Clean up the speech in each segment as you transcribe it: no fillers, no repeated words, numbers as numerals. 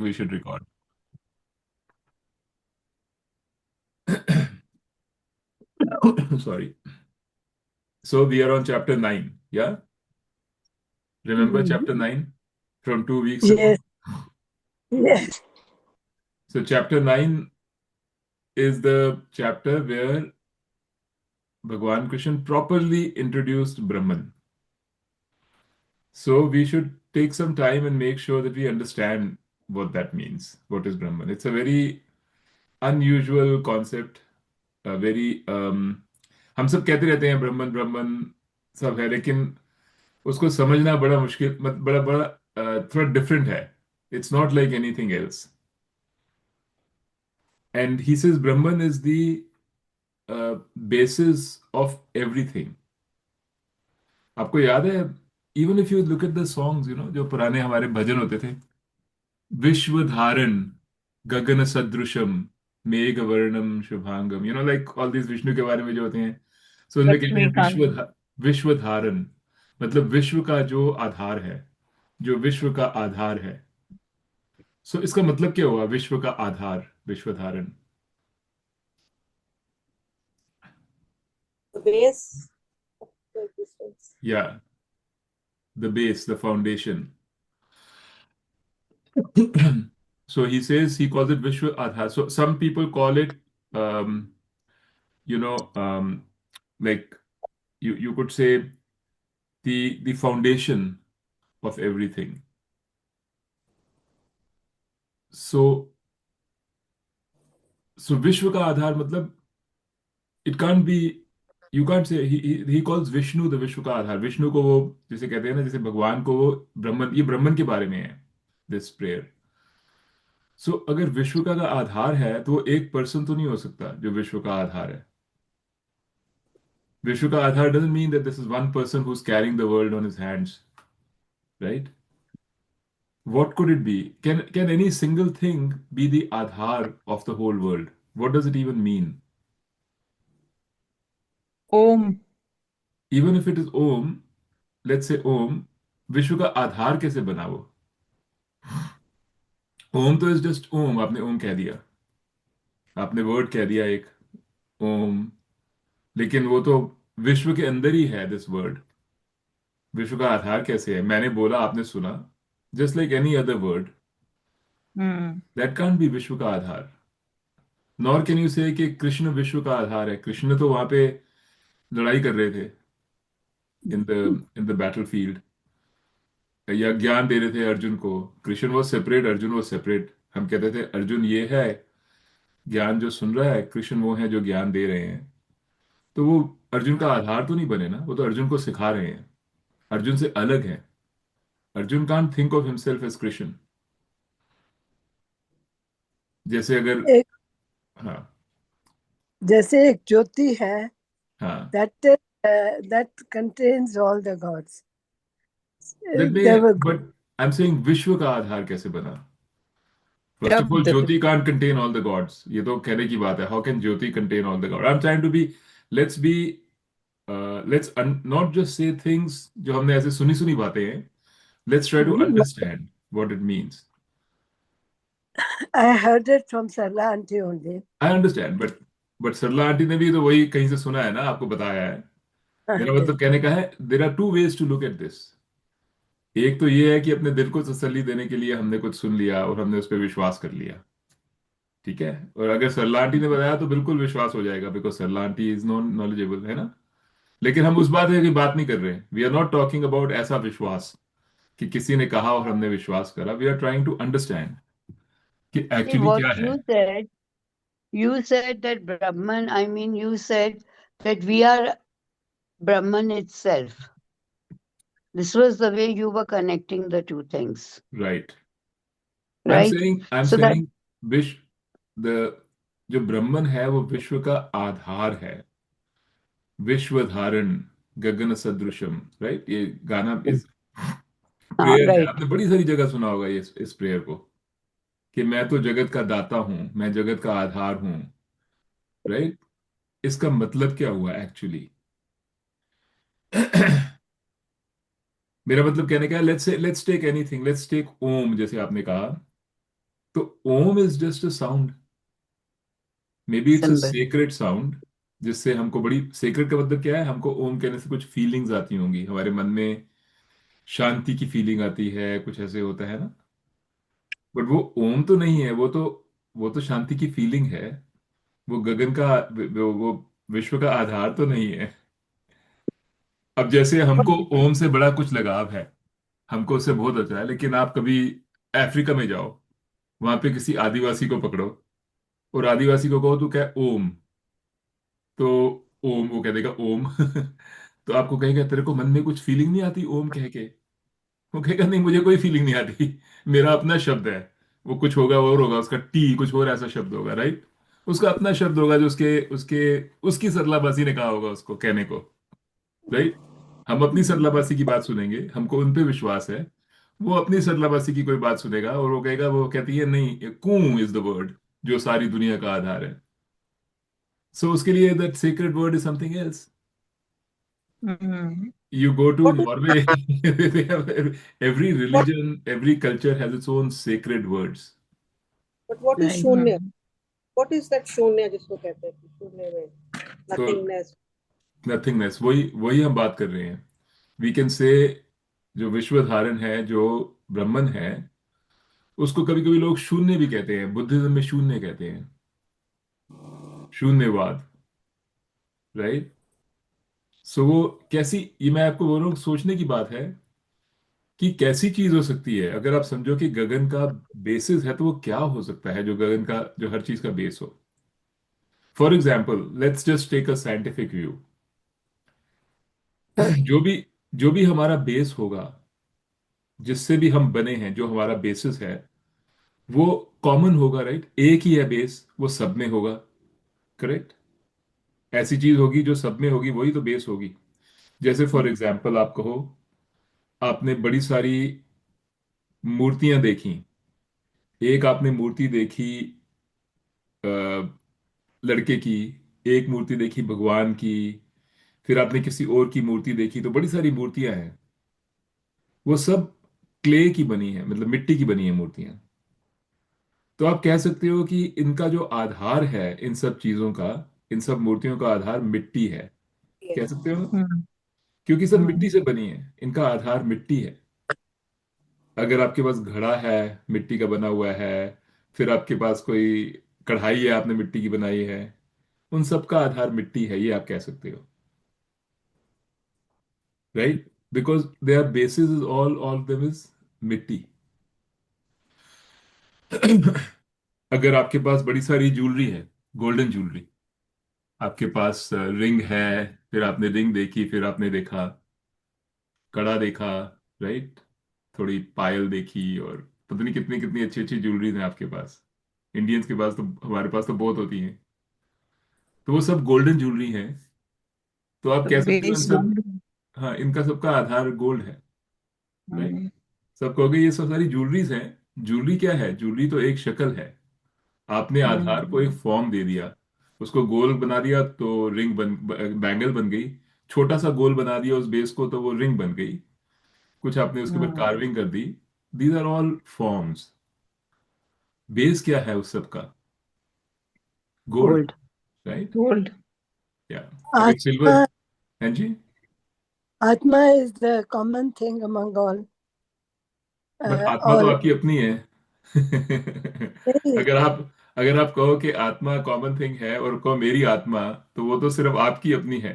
we should record. Sorry. So we are on chapter 9. Yeah? Remember Mm. chapter 9 from 2 weeks ago? Yes, yes. So chapter 9 is the chapter where Bhagwan Krishna properly introduced Brahman. So we should take some time and make sure that we understand what that means. What is Brahman? It's a very unusual concept. A very हम सब कहते रहते हैं ब्रह्मन ब्रह्मन सब है, लेकिन उसको समझना बड़ा मुश्किल बड़ा बड़ा थोड़ा डिफरेंट है. It's not like anything else. And he says Brahman is the basis of everything. आपको याद है, even if you look at the songs, जो पुराने हमारे भजन होते थे, विश्व धारण गगन सदृशम मेघ वर्णम शुभांगम, लाइक ऑल दिस विष्णु के बारे में जो होते हैं. सो उनमें कहते हैं लक्ष्मीकांत। विश्व धारण, मतलब विश्व का जो आधार है, जो विश्व का आधार है. सो इसका मतलब क्या हुआ, विश्व का आधार, विश्व धारण. The base of the existence. या the base, the foundation. So he says, he calls it Vishwa Adhar. So some people call it, um, you know, like you could say the foundation of everything. So विश्व का आधार मतलब it can't be, you can't say, he calls Vishnu the विश्व का आधार. विष्णु को वो जैसे कहते हैं ना, जैसे भगवान को वो ब्रह्मन, ये ब्रह्मन के बारे में है दिस प्रेयर. सो अगर विश्व का आधार है तो वो एक पर्सन तो नहीं हो सकता जो विश्व का आधार है. विश्व का आधार doesn't mean that this is one person who's carrying the world on his hands, right? What could it be? Can any single thing be the Aadhaar of the whole world? What does it even mean? Om. Even if it is Om, let's say Om, विश्व का आधार कैसे बना वो? ओम तो is just ओम, आपने ओम कह दिया, आपने वर्ड कह दिया एक, ओम. लेकिन वो तो विश्व के अंदर ही है दिस वर्ड. विश्व का आधार कैसे है? मैंने बोला, आपने सुना, just like any other word. Hmm. That can't be विश्व का आधार. नॉर कैन यू से कि कृष्ण विश्व का आधार है. कृष्ण तो वहां पे लड़ाई कर रहे थे इन द बैटल फील्ड, या ज्ञान दे रहे थे अर्जुन को. कृष्ण वो सेपरेट, अर्जुन वो सेपरेट. हम कहते थे अर्जुन ये है ज्ञान जो सुन रहा है, कृष्ण वो है जो ज्ञान दे रहे हैं. तो वो अर्जुन का आधार तो नहीं बने ना, वो तो अर्जुन को सिखा रहे हैं, अर्जुन से अलग है. Arjun can't think of himself as Krishna. जैसे अगर, एक हाँ, जैसे एक ज्योति है, हाँ, that that contains all the gods. Let me, There were but I am saying विश्व का आधार कैसे बना? फर्स्ट ऑफ ऑल, शब्द। Jyoti can't contain all the gods, ये तो कहने की बात है. How can jyoti contain all the god? I am trying to be, let's be, let's not just say things जो हमने ऐसे सुनी सुनी बातें हैं. Let's try to understand what it means. I heard it from Sarla auntie only. I understand, but Sarla auntie ने भी तो वही कहीं से सुना है ना, आपको बताया है. मेरा Okay. मतलब कहने का है, there are two ways to look at this. एक तो ये है कि अपने दिल को तसल्ली देने के लिए हमने कुछ सुन लिया और हमने उस पर विश्वास कर लिया, ठीक है. और अगर सरला आंटी ने बताया तो बिल्कुल विश्वास हो जाएगा, because Sarla auntie is non knowledgeable, है ना. लेकिन हम उस बात की बात नहीं कर रहे हैं. We are not talking about ऐसा विश्वास कि किसी ने कहा और हमने विश्वास करा. We are trying to understand कि See एक्चुअली what क्या है. you said that Brahman, I mean, you said that we are Brahman itself. This was the way you were connecting the two things, right. right? I am So that saying विश्व, the जो ब्रह्मन है वो विश्व का आधार है. विश्व धारण गगन सदृशम, राइट. ये गाना, इस प्रेयर है, right. आपने बड़ी सारी जगह सुना होगा ये, इस प्रेयर को, कि मैं तो जगत का दाता हूं, मैं जगत का आधार हूं, राइट. इसका मतलब क्या हुआ एक्चुअली? मेरा मतलब कहने का है, let's take anything, let's take Om, जैसे आपने कहा. तो Om is just a sound, maybe it's a symbol. Sacred sound, जिससे हमको बड़ी, सेक्रेट का मतलब क्या है, हमको ओम कहने से कुछ फीलिंग्स आती होंगी हमारे मन में, शांति की फीलिंग आती है, कुछ ऐसे होता है ना। बट वो ओम तो नहीं है, वो तो शांति की फीलिंग है। वो गगन का, वो विश्व का आधार तो नहीं है। अब जैसे हमको ओम से बड़ा कुछ लगाव है, हमको उससे बहुत अच्छा है, लेकिन आप कभी अफ्रीका में जाओ, वहां पे किसी आदिवासी को पकड़ो और आदिवासी को कहो तू क्या ओम, तो ओम वो कह देगा ओम। तो आपको कहेगा तेरे को मन में कुछ फीलिंग नहीं आती ओम कह के? वो कहेगा नहीं, मुझे कोई फीलिंग नहीं आती, मेरा अपना शब्द है। वो कुछ होगा और होगा, उसका टी कुछ और ऐसा शब्द होगा, राइट? उसका अपना शब्द होगा जो उसके उसके उसकी सरलाबाजी ने कहा होगा उसको कहने को, राइट? हम अपनी सरलाबासी की बात सुनेंगे, हमको उन पे विश्वास है। वो अपनी सरलाबासी की कोई बात सुनेगा और वो कहेगा, वो कहती है नहीं, कू इज द वर्ड जो सारी दुनिया का आधार है। सो उसके लिए that secret word is something else. Mm. You go to What is Norway, they have every what religion, every culture has its own sacred words. But what is Right. शून्य? What is that शून्य जिसको कहते हैं कि शून्य में तो nothingness? Nothingness, वही वही हम बात कर रहे हैं। वी कैन से, जो विश्व धारण है, जो ब्रह्मन है, उसको कभी कभी लोग शून्य भी कहते हैं, बुद्धिज्म में शून्य कहते हैं, शून्यवाद, राइट? सो वो कैसी, ये मैं आपको बोल रहा हूँ, सोचने की बात है कि कैसी चीज हो सकती है। अगर आप समझो कि गगन का बेसिस है, तो वो क्या हो सकता है जो गगन का, जो हर चीज का बेस हो। For example, let's just take a scientific view. जो भी जो भी हमारा बेस होगा, जिससे भी हम बने हैं, जो हमारा बेसिस है, वो कॉमन होगा, राइट? एक ही है बेस, वो सब में होगा, करेक्ट? ऐसी चीज होगी जो सब में होगी, वही तो बेस होगी। जैसे फॉर एग्जाम्पल आप कहो, आपने बड़ी सारी मूर्तियां देखी, एक आपने मूर्ति देखी लड़के की, एक मूर्ति देखी भगवान की, फिर आपने किसी और की मूर्ति देखी, तो बड़ी सारी मूर्तियां हैं। वो सब क्ले की बनी है, मतलब मिट्टी की बनी है मूर्तियां। तो आप कह सकते हो कि इनका जो आधार है, इन सब चीजों का, इन सब मूर्तियों का आधार मिट्टी है, कह Yes. सकते हो ना? Mm. क्योंकि सब मिट्टी Mm. से बनी है, इनका आधार मिट्टी है। अगर आपके पास घड़ा है, मिट्टी का बना हुआ है, फिर आपके पास कोई कढ़ाई है, आपने मिट्टी की बनाई है, उन सब का आधार मिट्टी है, ये आप कह सकते हो, right? Because their basis is all them is मिट्टी। अगर आपके पास बड़ी सारी ज्वेलरी है, गोल्डन ज्वेलरी, आपके पास रिंग है, फिर आपने रिंग देखी, फिर आपने देखा कड़ा देखा, राइट? थोड़ी पायल देखी, और पता नहीं कितनी कितनी अच्छी अच्छी ज्वेलरीज हैं आपके पास। इंडियंस के पास तो, हमारे पास तो बहुत होती हैं। तो वो सब गोल्डन ज्वेलरी है। तो आप The कह सकते हो इन base सब, gold. हाँ, इनका सबका आधार गोल्ड है, राइट? Mm. सब कहोगे ये सब सारी ज्वेलरीज हैं। ज्वेलरी क्या है? ज्वेलरी तो एक शक्ल है। आपने आधार को एक Mm. फॉर्म दे दिया, उसको गोल बना दिया तो रिंग बैंगल बन गई। छोटा सा गोल बना दिया उस बेस को, तो वो रिंग बन गई। कुछ आपने उसके ऊपर Mm. कार्विंग कर दी। These are all forms. Base क्या है उस सब का? Gold, Gold. राइट? Gold. या अगर सिल्वर, Atma? है जी। Atma is the common thing among but atma तो all. आपकी अपनी है। Very अगर आप अगर आप कहो कि आत्मा कॉमन थिंग है और कहो मेरी आत्मा, तो वो तो सिर्फ आपकी अपनी है,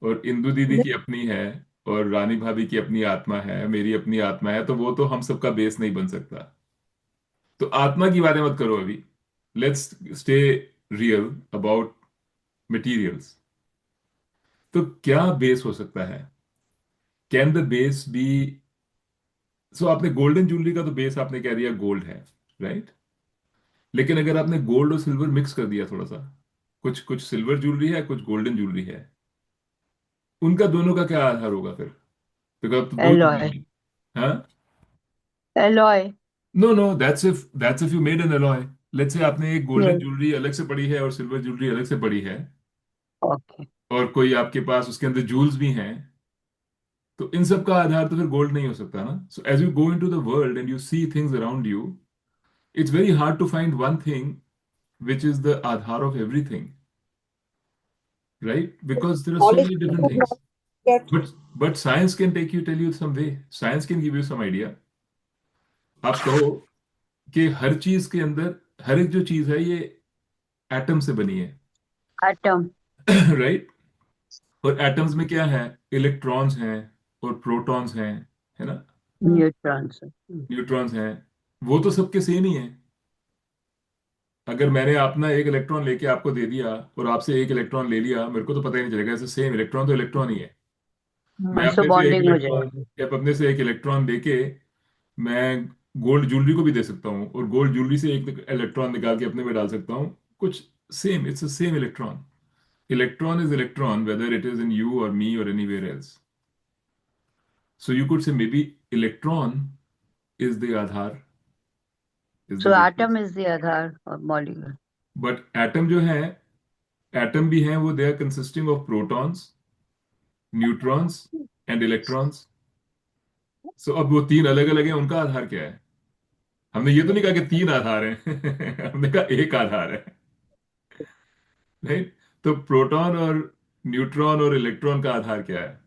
और इंदु दीदी की अपनी है, और रानी भाभी की अपनी आत्मा है, मेरी अपनी आत्मा है, तो वो तो हम सबका बेस नहीं बन सकता। तो आत्मा की बातें मत करो अभी। Let's stay real about materials. तो क्या बेस हो सकता है? कैन द बेस बी, सो आपने गोल्डन ज्वेलरी का तो बेस आपने कह दिया गोल्ड है, राइट? लेकिन अगर आपने गोल्ड और सिल्वर मिक्स कर दिया थोड़ा सा, कुछ कुछ सिल्वर ज्वेलरी है, कुछ गोल्डन ज्वेलरी है, उनका दोनों का क्या आधार होगा फिर? तो अब तो दो चीजें Alloy. हैं। हाँ, Alloy. No no, that's if you made an alloy. Let's say आपने एक गोल्डन Yes. ज्वेलरी अलग से पड़ी है और सिल्वर ज्वेलरी अलग से पड़ी है, Okay. और कोई आपके पास उसके अंदर जूल्स भी हैं, तो इन सब का आधार तो फिर गोल्ड नहीं हो सकता ना। So as you go into the world and you see things around you, it's very hard to find one thing which is the Aadhar of everything, right? Because there are so Knowledge many we different could not things. get. But science can tell you some way. Science can give you some idea. आप कहो कि हर चीज के अंदर, हर एक जो चीज है ये एटम से बनी है, Atom, राइट? और एटम्स में क्या है? इलेक्ट्रॉन्स हैं और प्रोटॉन्स हैं, है ना? neutrons. न्यूट्रॉन्स हैं। वो तो सबके सेम ही हैं। अगर मैंने अपना एक इलेक्ट्रॉन लेके आपको दे दिया और आपसे एक इलेक्ट्रॉन ले लिया, मेरे को तो पता ही नहीं चलेगा, ऐसे सेम इलेक्ट्रॉन तो इलेक्ट्रॉन ही है। मैं So अपने से एक bonding हो इलेक्ट्रॉन जाएगी. या अपने से एक इलेक्ट्रॉन लेके मैं गोल्ड ज्वेलरी को भी दे सकता हूँ और गोल्ड ज्वेलरी से एक इलेक्ट्रॉन निकाल के अपने में डाल सकता हूँ। कुछ same, it's a same electron. Electron is electron whether it is in you और मी और anywhere else. So you could say maybe electron is the aadhar, is So the atom is the Aadhar or molecule. But atom जो है, atom भी है वो, they are consisting of protons, neutrons and electrons. So अब वो तीन अलग अलग हैं, उनका आधार क्या है? हमने ये तो नहीं कहा कि तीन आधार हैं हमने कहा एक आधार है, राइट? तो प्रोटॉन और न्यूट्रॉन और इलेक्ट्रॉन का आधार क्या है?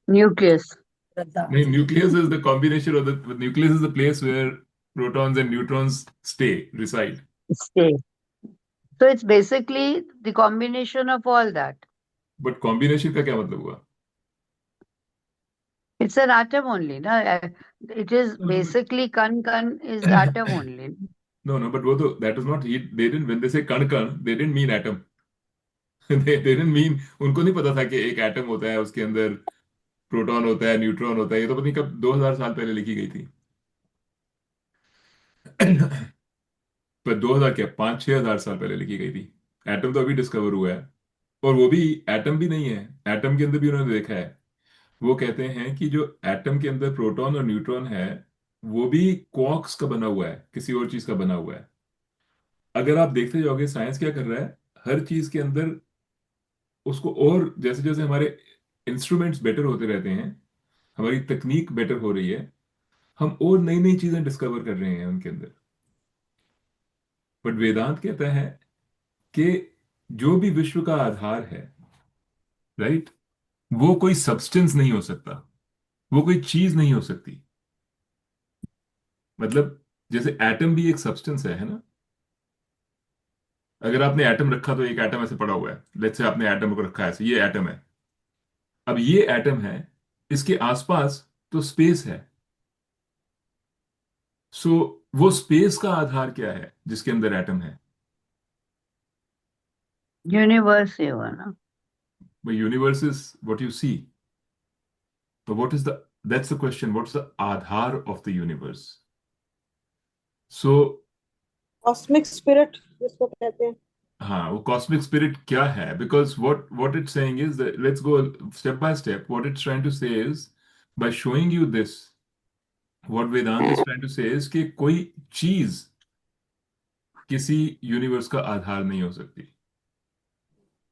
Nucleus. नहीं, nucleus is the combination of the, nucleus is the place where protons and neutrons stay, reside. Stay. So it's basically the combination of all that. But combination का क्या मतलब हुआ? It's an atom only, no? It is basically kan is atom only. No no, but वो तो that is not, they didn't, when they say कण कण, they didn't mean atom they didn't mean, उनको नहीं पता था कि एक एटम होता है, उसके अंदर प्रोटॉन होता है, न्यूट्रॉन होता है। ये तो पता नहीं कब 2000 साल पहले लिखी गई थी पर 2000 क्या, 5-6 हजार साल पहले लिखी गई थी। एटम तो अभी डिस्कवर हुआ है। और वो भी एटम भी नहीं है, एटम के अंदर भी उन्होंने देखा है। वो कहते हैं कि जो एटम के अंदर प्रोटॉन और न्यूट्रॉन है, वो भी क्वार्क्स का बना हुआ है, किसी और चीज का बना हुआ है। अगर आप देखते जाओगे साइंस क्या कर रहा है, हर चीज के अंदर उसको, और जैसे जैसे हमारे इंस्ट्रूमेंट्स बेटर होते रहते हैं, हमारी तकनीक बेटर हो रही है, हम और नई नई चीजें डिस्कवर कर रहे हैं उनके अंदर। बट वेदांत कहता है कि जो भी विश्व का आधार है, राइट, वो कोई सब्सटेंस नहीं हो सकता, वो कोई चीज नहीं हो सकती। मतलब जैसे एटम भी एक सब्सटेंस है ना? अगर आपने एटम रखा तो एक एटम ऐसे पड़ा हुआ है, लेट्स से आपने एटम को रखा है ऐसे, ये एटम है। अब ये एटम है, इसके आसपास तो स्पेस है। सो वो स्पेस का आधार क्या है जिसके अंदर एटम है? Universe ही हुआ ना. The universe is what you see. So what is the, that's the question, what's the Aadhaar of the universe? So cosmic spirit जिसको कहते हैं. हाँ, वो कॉस्मिक स्पिरिट क्या है? Because what it's saying is that, let's go step by step. What it's trying to say is, by showing you this, what Vedanta is trying to say is कि कोई चीज किसी यूनिवर्स का आधार नहीं हो सकती।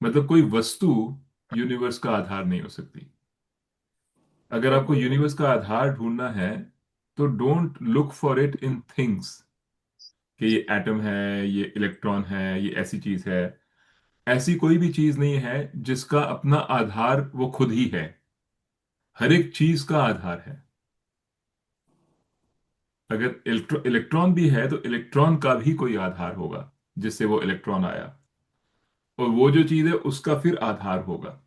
मतलब कोई वस्तु यूनिवर्स का आधार नहीं हो सकती। अगर आपको यूनिवर्स का आधार ढूंढना है तो don't look for it in things, कि ये एटम है, ये इलेक्ट्रॉन है, ये ऐसी चीज है। ऐसी कोई भी चीज नहीं है जिसका अपना आधार वो खुद ही है। हर एक चीज का आधार है। अगर इलेक्ट्रॉन भी है तो इलेक्ट्रॉन का भी कोई आधार होगा जिससे वो इलेक्ट्रॉन आया, और वो जो चीज है उसका फिर आधार होगा।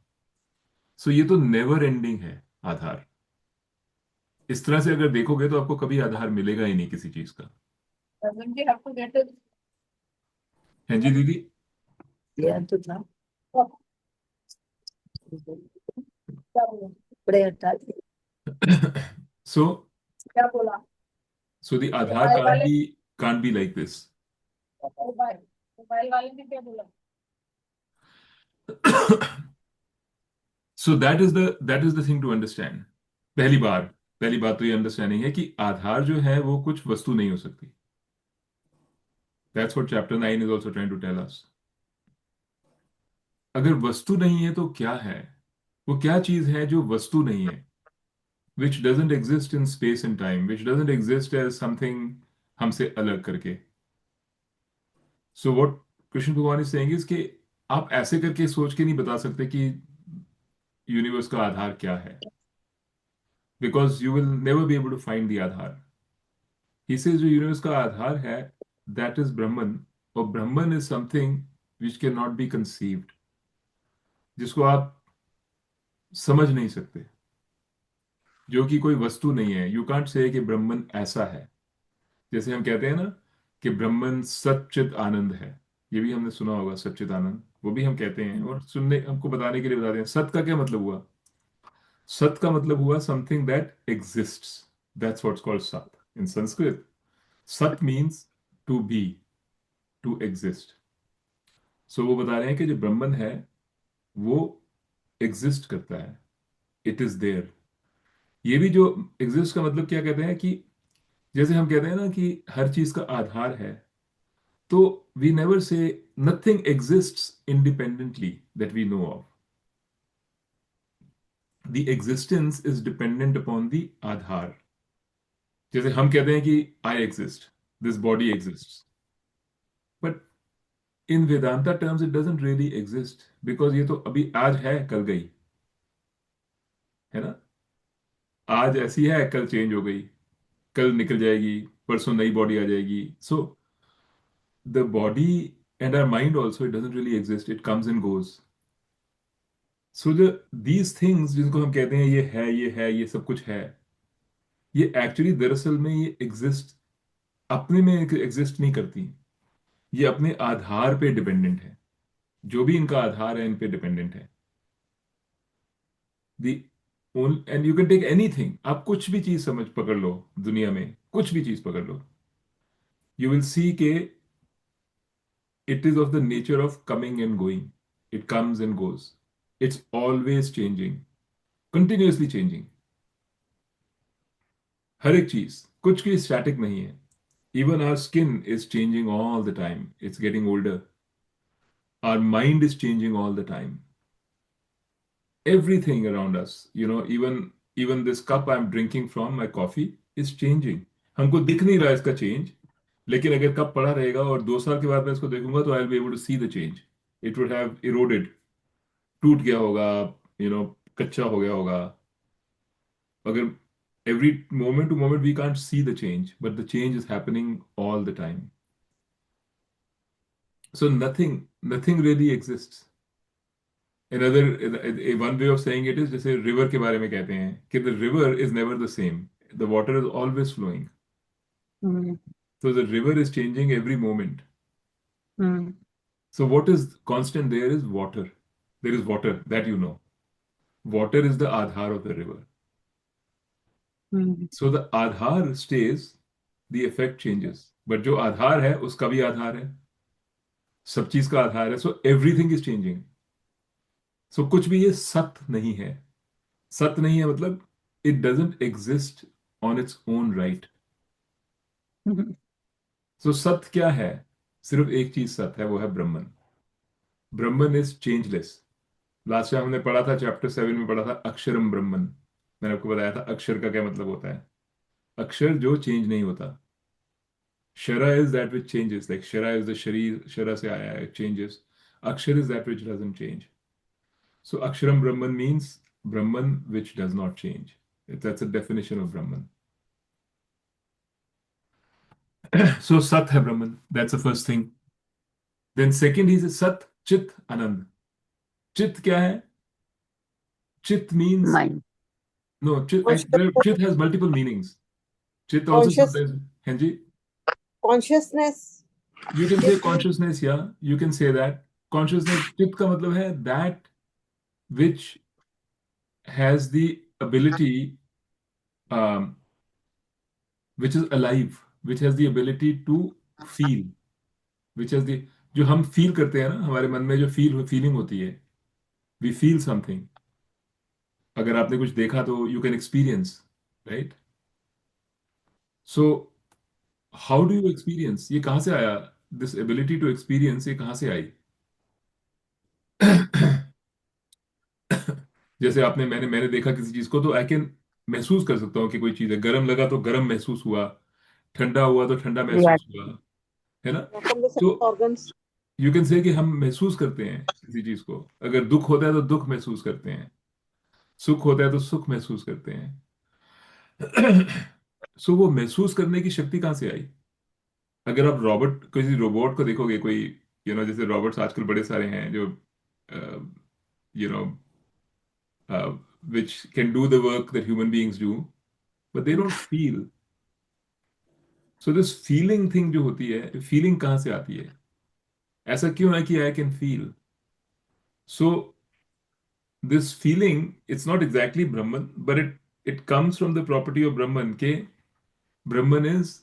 सो ये तो नेवर एंडिंग है आधार। इस तरह से अगर देखोगे तो आपको कभी आधार मिलेगा ही नहीं किसी चीज का। है जी दीदी? Yeah, तो था. बड़े हटा दिए. सो क्या बोला? so the Aadhaar can't be like this. Mobile वाले ने क्या बोला? So that is the thing to understand. पहली बात तो ये अंडरस्टैंडिंग है कि आधार जो है वो कुछ वस्तु नहीं हो सकती। That's what chapter 9 is also trying to tell us. अगर वस्तु नहीं है तो क्या है? वो क्या चीज है जो वस्तु नहीं है? which doesn't exist in space and time, which doesn't exist as something हमसे अलग करके. So what कृष्ण भगवान is saying is कि आप ऐसे करके सोच के नहीं बता सकते कि यूनिवर्स का आधार क्या है, because you will never be able to find the Aadhaar. He says जो यूनिवर्स का आधार है, that is Brahman, और Brahman is something which cannot be conceived, जिसको आप समझ नहीं सकते, जो कि कोई वस्तु नहीं है. यू कांट से कि ब्रह्मन ऐसा है. जैसे हम कहते हैं ना कि ब्रह्मन सच्चित आनंद है, ये भी हमने सुना होगा, सच्चित आनंद, वो भी हम कहते हैं, और सुनने हमको बताने के लिए बताते हैं. सत का क्या मतलब हुआ? सत का मतलब हुआ something that exists. That's what's called sat in Sanskrit. Sat means to be, to exist. So वो बता रहे हैं कि जो ब्रह्मन है वो एग्जिस्ट करता है, इट इज देयर. ये भी जो एग्जिस्ट का मतलब क्या कहते हैं कि जैसे हम कहते हैं ना कि हर चीज का आधार है, तो we never say nothing exists independently that we know of. The existence is dependent upon the aadhar. जैसे हम कहते हैं कि I exist, this body exist, but in Vedanta terms it doesn't really exist, because ये तो अभी आज है कल गई, है ना. आज ऐसी है, कल चेंज हो गई, कल निकल जाएगी, परसों नई बॉडी आ जाएगी. सो the body and our mind also, it doesn't really exist, it comes and goes. So these things जिनको हम कहते हैं ये है, ये है, ये सब कुछ है, ये एक्चुअली दरअसल में ये एग्जिस्ट, अपने में एग्जिस्ट नहीं करती. ये अपने आधार पे डिपेंडेंट है. जो भी इनका आधार है इन पे डिपेंडेंट है. The and you can take anything. आप कुछ भी चीज समझ पकड़ लो, दुनिया में कुछ भी चीज पकड़ लो, यू विल सी के it is of the nature of coming and going. It comes and goes. It's always changing, continuously changing. हर एक चीज, कुछ की स्टैटिक नहीं है. Even our skin is changing all the time. It's getting older. Our mind is changing all the time. Everything around us, even this cup I'm drinking from, my coffee, is changing. हमको दिख नहीं रहा इसका change, लेकिन अगर cup पड़ा रहेगा और 2 साल के बाद मैं इसको देखूंगा तो I will be able to see the change. It would have eroded, टूट गया होगा, कच्चा हो गया होगा. अगर every moment to moment we can't see the change, but the change is happening all the time. So nothing really exists. Another one way of saying it is जैसे river के बारे में कहते हैं कि the river is never the same. The water is always flowing. So the river is changing every moment. So what is constant there is water. There is water, that you know. Water is the Aadhaar of the river. So the Aadhaar stays, the effect changes. But जो आधार है उसका भी आधार है, सब चीज का आधार है. So everything is changing. So कुछ भी ये सत नहीं है. सत नहीं है मतलब it doesn't exist on its own right. So सत क्या है? सिर्फ एक चीज सत है, वो है ब्रह्मन. ब्रह्मन इज चेंजलेस. लास्ट टाइम हमने पढ़ा था, चैप्टर 7 में पढ़ा था अक्षरम ब्रह्मन. मैंने आपको बताया था अक्षर का क्या मतलब होता है. अक्षर जो चेंज नहीं होता. शरा is that which changes, like शरा इज द शरीर, शरा से आया है, चेंजेस. अक्षर is that which doesn't change. So अक्षरम Brahman means Brahman which does not change. That's a definition of Brahman. So सत है Brahman, that's the first thing. Then second is सत चित आनंद. चित क्या है? चित means Mind. no, chit has multiple meanings. Chit also Conscious. sometimes, Henji, Consciousness. you can say consciousness, yeah, you can say that. Consciousness, chit का मतलब है that which has the ability, um, which is alive, which has the ability to feel, which has the, जो हम feel करते हैं ना, हमारे मन में जो फीलिंग होती है, we feel something. अगर आपने कुछ देखा तो you can experience, right? So how do you experience? ये कहां से आया? दिस एबिलिटी टू एक्सपीरियंस ये कहां से आई? जैसे आपने मैंने मैंने देखा किसी चीज को तो आई कैन महसूस कर सकता हूँ कि कोई चीज़ है, गर्म लगा तो गर्म महसूस हुआ, ठंडा हुआ तो ठंडा Right. महसूस हुआ, है ना? From the sense तो organs. यू कैन से कि हम महसूस करते हैं किसी चीज को। अगर दुख होता है तो दुख महसूस करते हैं, सुख होता है तो सुख महसूस करते हैं। सो वो महसूस करने की शक्ति कहाँ से आई? अगर आप रॉबोट, किसी रोबोट को देखोगे, कोई जैसे रॉबोट्स आजकल बड़े सारे हैं जो you know which can do the work that human beings do, but they don't feel. So this feeling thing जो होती है, फीलिंग कहाँ से आती है? ऐसा क्यों है कि I can feel? So this feeling, it's not exactly Brahman, but it comes from the property of Brahman. Ke Brahman is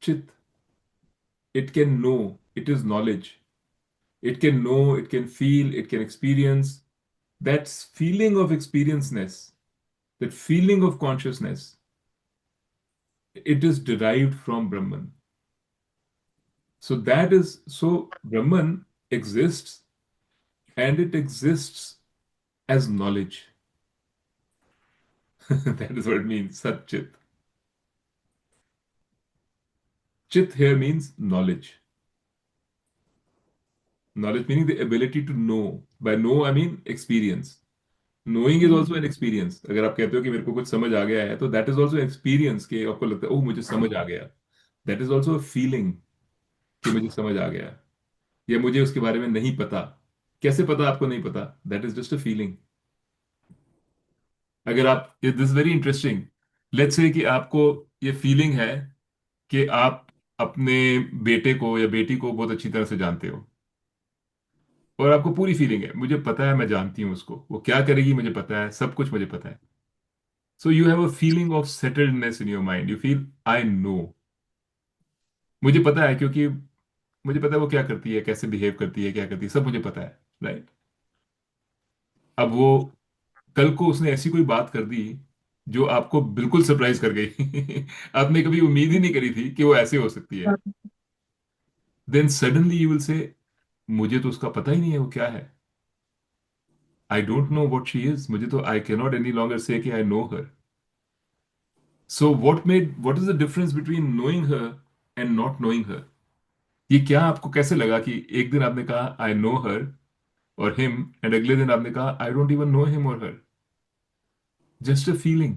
Chit. It can know. It is knowledge. It can know. It can feel. It can experience. That feeling of experienceness, that feeling of consciousness, it is derived from Brahman. So Brahman exists, and it exists as knowledge. That is what it means, Sat Chit. Chit here means knowledge. Knowledge meaning the ability to know. By know, I mean experience. Knowing is also an experience. अगर आप कहते हो कि मेरे को कुछ समझ आ गया है, तो that is also an experience कि आपको लगता है ओह मुझे समझ आ गया. That is also a feeling कि मुझे समझ आ गया, या मुझे उसके बारे में नहीं पता. कैसे पता आपको नहीं पता? That is just a feeling. अगर आप, this very interesting, let's say कि आपको ये फीलिंग है कि आप अपने बेटे को या बेटी को बहुत अच्छी तरह से जानते हो, और आपको पूरी फीलिंग है मुझे पता है, मैं जानती हूँ उसको, वो क्या करेगी मुझे पता है, सब कुछ मुझे पता है. So you have a feeling of settledness in your mind. You feel I know, मुझे पता है, क्योंकि मुझे पता है वो क्या करती है, कैसे बिहेव करती है, क्या करती है, सब मुझे पता है. राइट? अब वो कल को उसने ऐसी कोई बात कर दी जो आपको बिल्कुल सरप्राइज कर गई. आपने कभी उम्मीद ही नहीं करी थी कि वो ऐसे हो सकती है. Then suddenly you will say मुझे तो उसका पता ही नहीं है वो क्या है. आई don't know what she is. मुझे तो I can not any longer से कि I know her. So what is the difference between knowing her and not knowing her? ये क्या आपको कैसे लगा कि एक दिन आपने कहा आई नो हर और हिम, एंड अगले दिन आपने कहा I don't even know him or her? Just a feeling.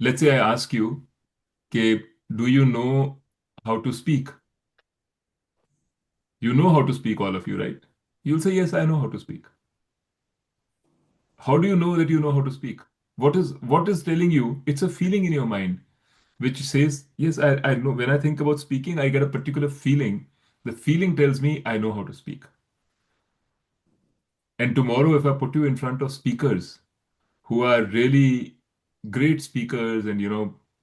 Let's say I ask you कि do you know how to speak? You know how to speak, all of you, right? You'll say, yes, I know how to speak. How do you know that you know how to speak? What is telling you? It's a feeling in your mind which says, yes, I know. When I think about speaking, I get a particular feeling. The feeling tells me I know how to speak. And tomorrow, if I put you in front of speakers who are really great speakers and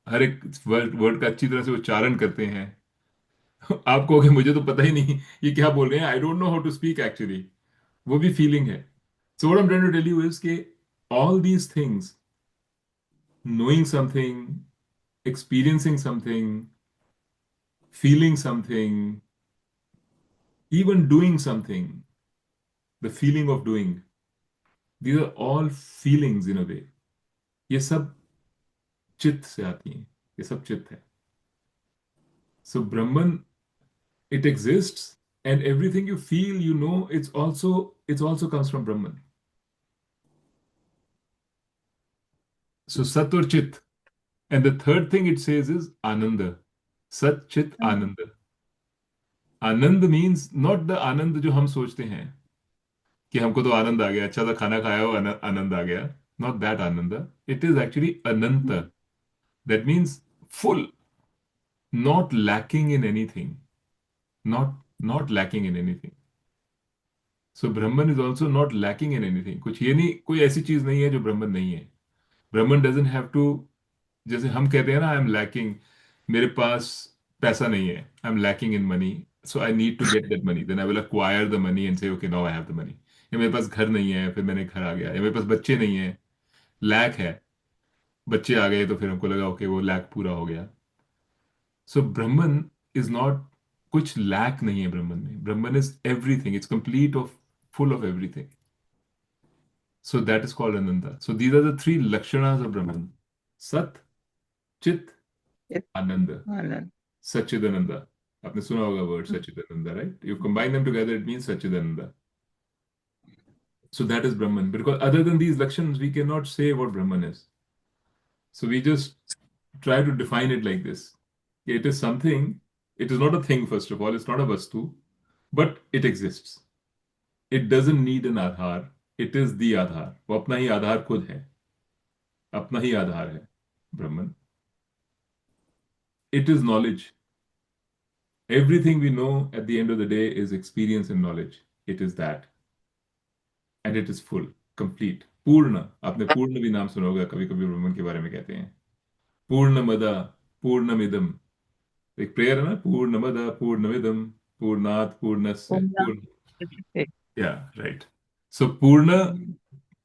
हर एक word का अच्छी तरह से उच्चारण करते हैं, आप कहोगे मुझे तो पता ही नहीं ये क्या बोल रहे हैं, I don't know how to speak actually. वो भी फीलिंग है. So what I'm trying to tell you is that all these things, knowing something, experiencing something, feeling something, even doing something, the feeling of doing, these are all feelings in a way. ये सब चित्त से आती हैं. ये सब चित्त है. So Brahman, it exists, and everything you feel, it's also comes from Brahman. So Sat or Chit. And the third thing it says is Ananda. Sat Chit Ananda. आनंद मीन्स नॉट द आनंद जो हम सोचते हैं कि हमको तो आनंद आ गया, अच्छा सा खाना खाया हो, आनंद आ गया. Not that Anand. It is actually Anant. That means full, not lacking in anything, not lacking in anything. So Brahman is also not lacking in anything. कुछ ये नहीं, कोई ऐसी चीज नहीं है जो ब्रह्मन नहीं है. ब्रह्मन डजंट हैव टू, जैसे हम कहते हैं ना आई एम लैकिंग, मेरे पास पैसा नहीं है, I am lacking in money, so I need to get that money, then I will acquire the money and say okay now I have the money. या मेरे पास घर नहीं है, फिर मैंने घर आ गया. या मेरे पास बच्चे नहीं है, लैक है, बच्चे आ गए, तो फिर हमको लगा ओके वो लैक पूरा हो गया. सो ब्रह्मन इज नॉट, कुछ लैक नहीं है ब्रह्मन में. Brahman is everything, it's complete of, full of everything. So that is called Ananda. So these are the three Lakshanas of Brahman. Sat, Chit, Chit, Ananda. Anand. Satchidananda. आपने सुना होगा word Satchidananda, right? You combine them together, it means Satchidananda. So that is Brahman. Because other than these Lakshanas, we cannot say what Brahman is. So we just try to define it like this. It is something, it is not a thing, first of all, it's not a vastu, but it exists. It doesn't need an Aadhaar. It is the आधार. वो अपना ही आधार खुद है. अपना ही आधार है. Brahman. It is knowledge. Everything we know at the end of the day is experience and knowledge. It is that. And it is full, complete. पूर्ण. आपने पूर्ण भी नाम सुना होगा, कभी कभी ब्रह्मन के बारे में कहते हैं. पूर्णमदा, पूर्णमिदम. एक प्रेयर है ना, पूर्णमदा, पूर्णमिदम, पूर्णात पूर्णस्य, Purna. पूर्ण. Yeah, right. So Purna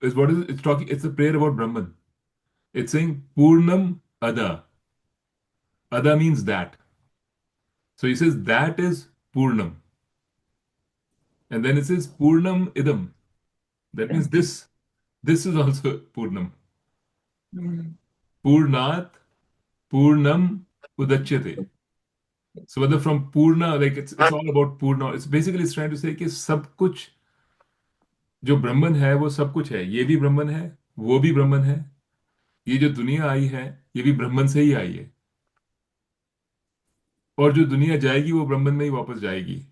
is what is it's talking. It's a prayer about Brahman. It's saying Purnam Ada. Ada means that. So he says that is Purnam. And then it says Purnam Idam. That means this. This is also Purnam. Purnat Purnam Udachyate. So whether from Purna, like it's all about Purna. It's trying to say कि सब कुछ जो ब्रह्मन है वो सब कुछ है. ये भी ब्रह्मन है, वो भी ब्रह्मन है. ये जो दुनिया आई है ये भी ब्रह्मन से ही आई है. और जो दुनिया जाएगी वो ब्रह्मन में ही वापस जाएगी.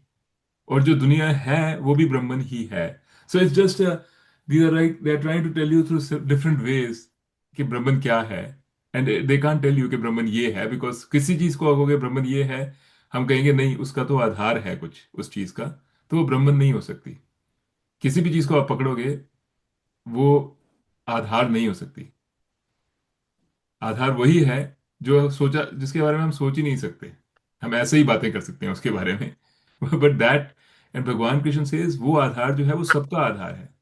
और जो दुनिया है वो भी ब्रह्मन ही है. So it's just they are trying to tell you through different ways कि ब्रह्मन क्या है. And they can't tell you कि ब्रह्मन ये है, बिकॉज किसी चीज को कहोगे ब्रह्मन ये है, हम कहेंगे नहीं उसका तो आधार है कुछ उस चीज का, तो वो ब्रह्मन नहीं हो सकती. किसी भी चीज को आप पकड़ोगे वो आधार नहीं हो सकती. आधार वही है जो सोचा, जिसके बारे में हम सोच ही नहीं सकते. हम ऐसे ही बातें कर सकते हैं उसके बारे में. बट दैट, एंड भगवान कृष्ण सेज वो आधार जो है वो सबका आधार है.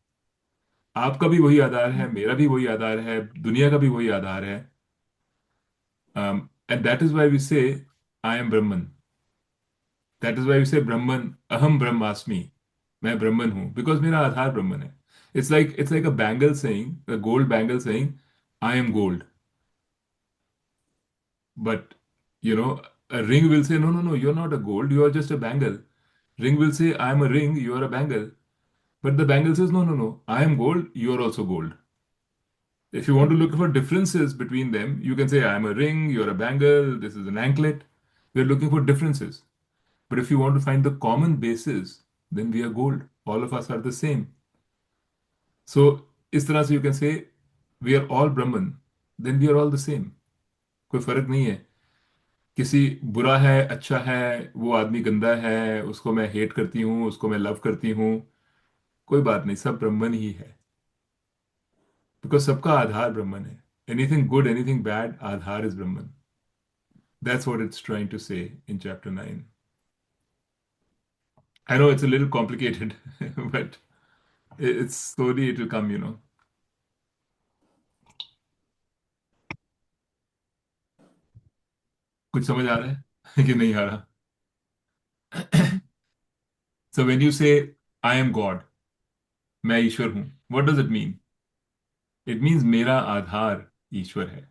आपका भी वही आधार है, मेरा भी वही आधार है, दुनिया का भी वही आधार है. And that is why we say I am Brahman. That is why we say Brahman, अहम ब्रह्मास्मि. मैं ब्रह्मन हूं बिकॉज मेरा आधार ब्रह्मन है. It's like a bangle saying, a gold bangle saying I am gold. But a ring will say, no, no, no, you're not a gold, you are just a bangle. Ring will say, I am a ring, you are a bangle. But the bangle says, no, no, no, I am gold, you are also gold. If you want to look for differences between them, you can say, I am a ring, you're a bangle, this is an anklet. We're looking for differences. But if you want to find the common basis, then we are gold. All of us are the same. So, इस तरह से you can say, we are all Brahman, then we are all the same. कोई फर्क नहीं है. किसी बुरा है, अच्छा है, वो आदमी गंदा है, उसको मैं हेट करती हूँ, उसको मैं लव करती हूँ, कोई बात नहीं, सब ब्रह्मन ही है. बिकॉज सबका आधार ब्रह्मन है. एनीथिंग गुड, एनीथिंग बैड, आधार is Brahman. That's what it's trying to say in chapter 9. I know it's a little complicated but it's slowly it will come. कुछ समझ आ रहा है कि नहीं आ रहा? सो व्हेन यू से आई एम गॉड, मैं ईश्वर हूं, what does it mean? It means मेरा आधार ईश्वर है.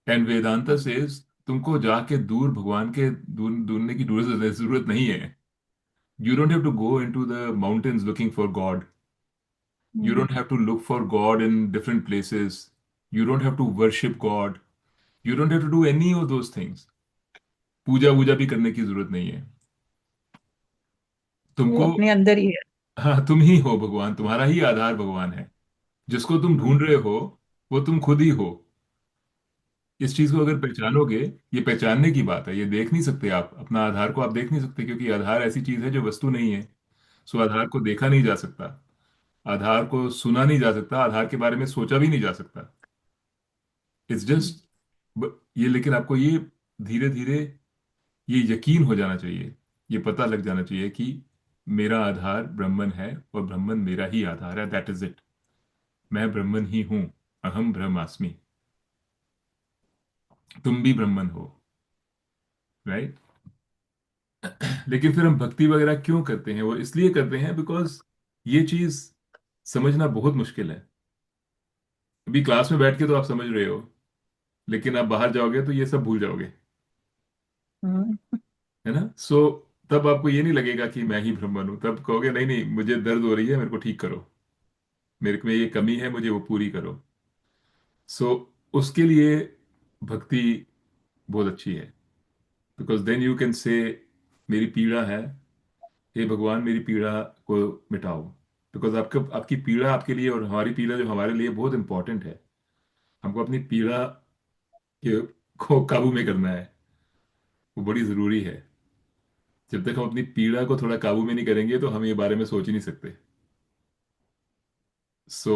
एंड वेदांता सेज तुमको जाके दूर भगवान के ढूंढने की जरूरत नहीं है. You don't have to go into the mountains looking for God. You don't have to look for God in different places. You don't have to worship God. You don't have to do any of those things. पूजा वूजा भी करने की जरूरत नहीं है वो तुमको. अपने अंदर ही है. हाँ, तुम ही हो भगवान, तुम्हारा ही आधार भगवान है. जिसको तुम ढूंढ रहे हो वो तुम खुद ही हो. इस चीज को अगर पहचानोगे, ये पहचानने की बात है, ये देख नहीं सकते आप अपना आधार को, आप देख नहीं सकते क्योंकि आधार ऐसी चीज है जो वस्तु नहीं है. सो आधार को देखा नहीं जा सकता, आधार को सुना नहीं जा सकता, आधार के बारे में सोचा भी नहीं जा सकता. इट्स जस्ट ये. लेकिन आपको ये धीरे धीरे ये यकीन हो जाना चाहिए, ये पता लग जाना चाहिए कि मेरा आधार ब्रह्मन है और ब्रह्मन मेरा ही आधार है. That is it. मैं ब्रह्मन ही हूं. अहम ब्रह्मास्मि. तुम भी ब्रह्मन हो, राइट? लेकिन फिर हम भक्ति वगैरह क्यों करते हैं? वो इसलिए करते हैं बिकॉज ये चीज समझना बहुत मुश्किल है। अभी क्लास में बैठ के तो आप समझ रहे हो, लेकिन आप बाहर जाओगे तो ये सब भूल जाओगे, है ना? सो तब आपको ये नहीं लगेगा कि मैं ही ब्राह्मण हूं, तब कहोगे नहीं नहीं, मुझे दर्द हो रही है, मेरे को ठीक करो, मेरे में ये कमी है, मुझे वो पूरी करो। सो उसके लिए भक्ति बहुत अच्छी है, because then you can say मेरी पीड़ा है, हे भगवान मेरी पीड़ा को मिटाओ। बिकॉज आपकी पीड़ा आपके लिए और हमारी पीड़ा जो हमारे लिए बहुत इंपॉर्टेंट है, हमको अपनी पीड़ा के को काबू में करना है, वो बड़ी जरूरी है। जब तक हम अपनी पीड़ा को थोड़ा काबू में नहीं करेंगे तो हम ये बारे में सोच ही नहीं सकते। So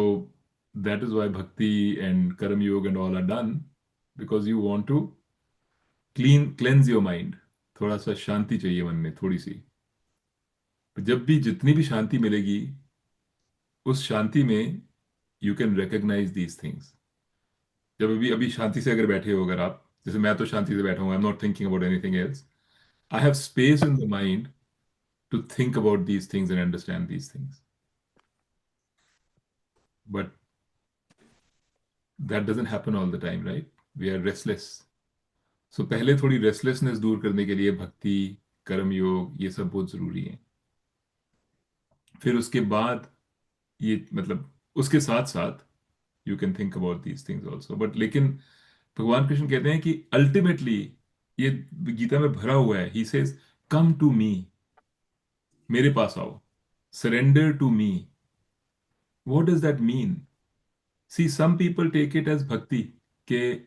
that is why bhakti and karma yoga and all are done, because you want to cleanse your mind. थोड़ा सा शांति चाहिए मन में, थोड़ी सी। जब भी जितनी भी शांति मिलेगी, उस शांति में you can recognise these things. जब अभी अभी शांति से अगर बैठे हो, अगर आप, जैसे मैं तो शांति से बैठा हूँ, I am not thinking about anything else, I have space in the mind to think about these things and understand these things. But that doesn't happen all the time, right? We are restless. So पहले थोड़ी restlessness दूर करने के लिए भक्ति, कर्म योग, ये सब बहुत जरूरी है। फिर उसके बाद ये मतलब उसके साथ साथ you can think about these things also, but लेकिन भगवान कृष्ण कहते हैं कि अल्टीमेटली ये गीता में भरा हुआ है, he says come to me, मेरे पास आओ, surrender to me. What does that mean? See some people take it as bhakti, के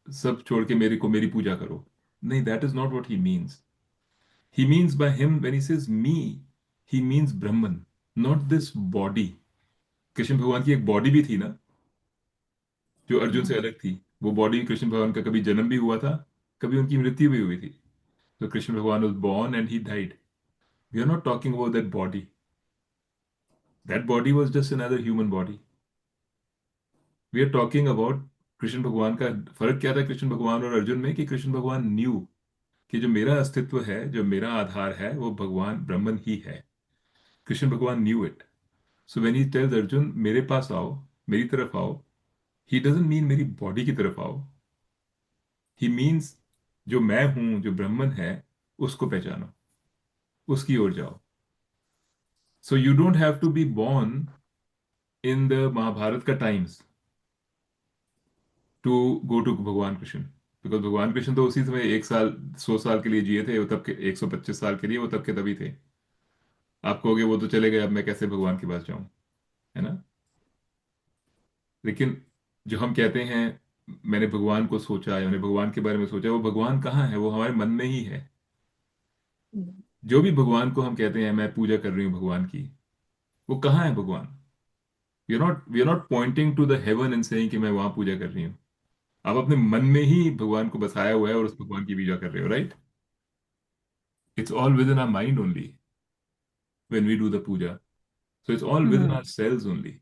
सब छोड़ के मेरे को मेरी पूजा करो। नहीं, that is not what he means. He means by him when he says me, he means Brahman, not this body. Krishna भगवान की एक बॉडी भी थी ना, जो अर्जुन से अलग थी। वो बॉडी कृष्ण भगवान का कभी जन्म भी हुआ था, कभी उनकी मृत्यु भी हुई थी। तो कृष्ण भगवान was born and he died. We are not talking about that body. That body was just another human body. We are talking about Krishna भगवान का। फर्क क्या था कृष्ण भगवान और अर्जुन में, कि कृष्ण भगवान न्यू कि जो मेरा अस्तित्व है, जो मेरा आधार है, वो भगवान ब्रह्मन ही है। कृष्ण भगवान knew it. So when he tells Arjun मेरे पास आओ, मेरी तरफ आओ, ही डजंट मीन मेरी बॉडी की तरफ आओ। ही मीन्स जो मैं हूं, जो ब्रह्मन है, उसको पहचानो, उसकी ओर जाओ। So you don't have to be born in the Mahabharata का टाइम्स टू गो टू भगवान कृष्ण। बिकॉज भगवान कृष्ण तो उसी समय 1 साल 100 साल के लिए जिए थे, वो तब के 125 साल के लिए वो तब के तभी थे। आप कहोगे वो तो चले गए, अब मैं कैसे भगवान के पास जाऊं, है ना? लेकिन जो हम कहते हैं मैंने भगवान को सोचा या मैंने भगवान के बारे में सोचा, वो भगवान कहाँ है? वो हमारे मन में ही है। जो भी भगवान को हम कहते हैं मैं पूजा कर रही हूँ भगवान की, वो कहाँ है भगवान? We are not pointing to the heaven and saying कि मैं वहां पूजा कर रही हूँ। आप अपने मन में ही भगवान को बसाया हुआ है और उस भगवान की पूजा कर रहे हो, right? It's all within our mind only when we do the puja. So it's all within ourselves only.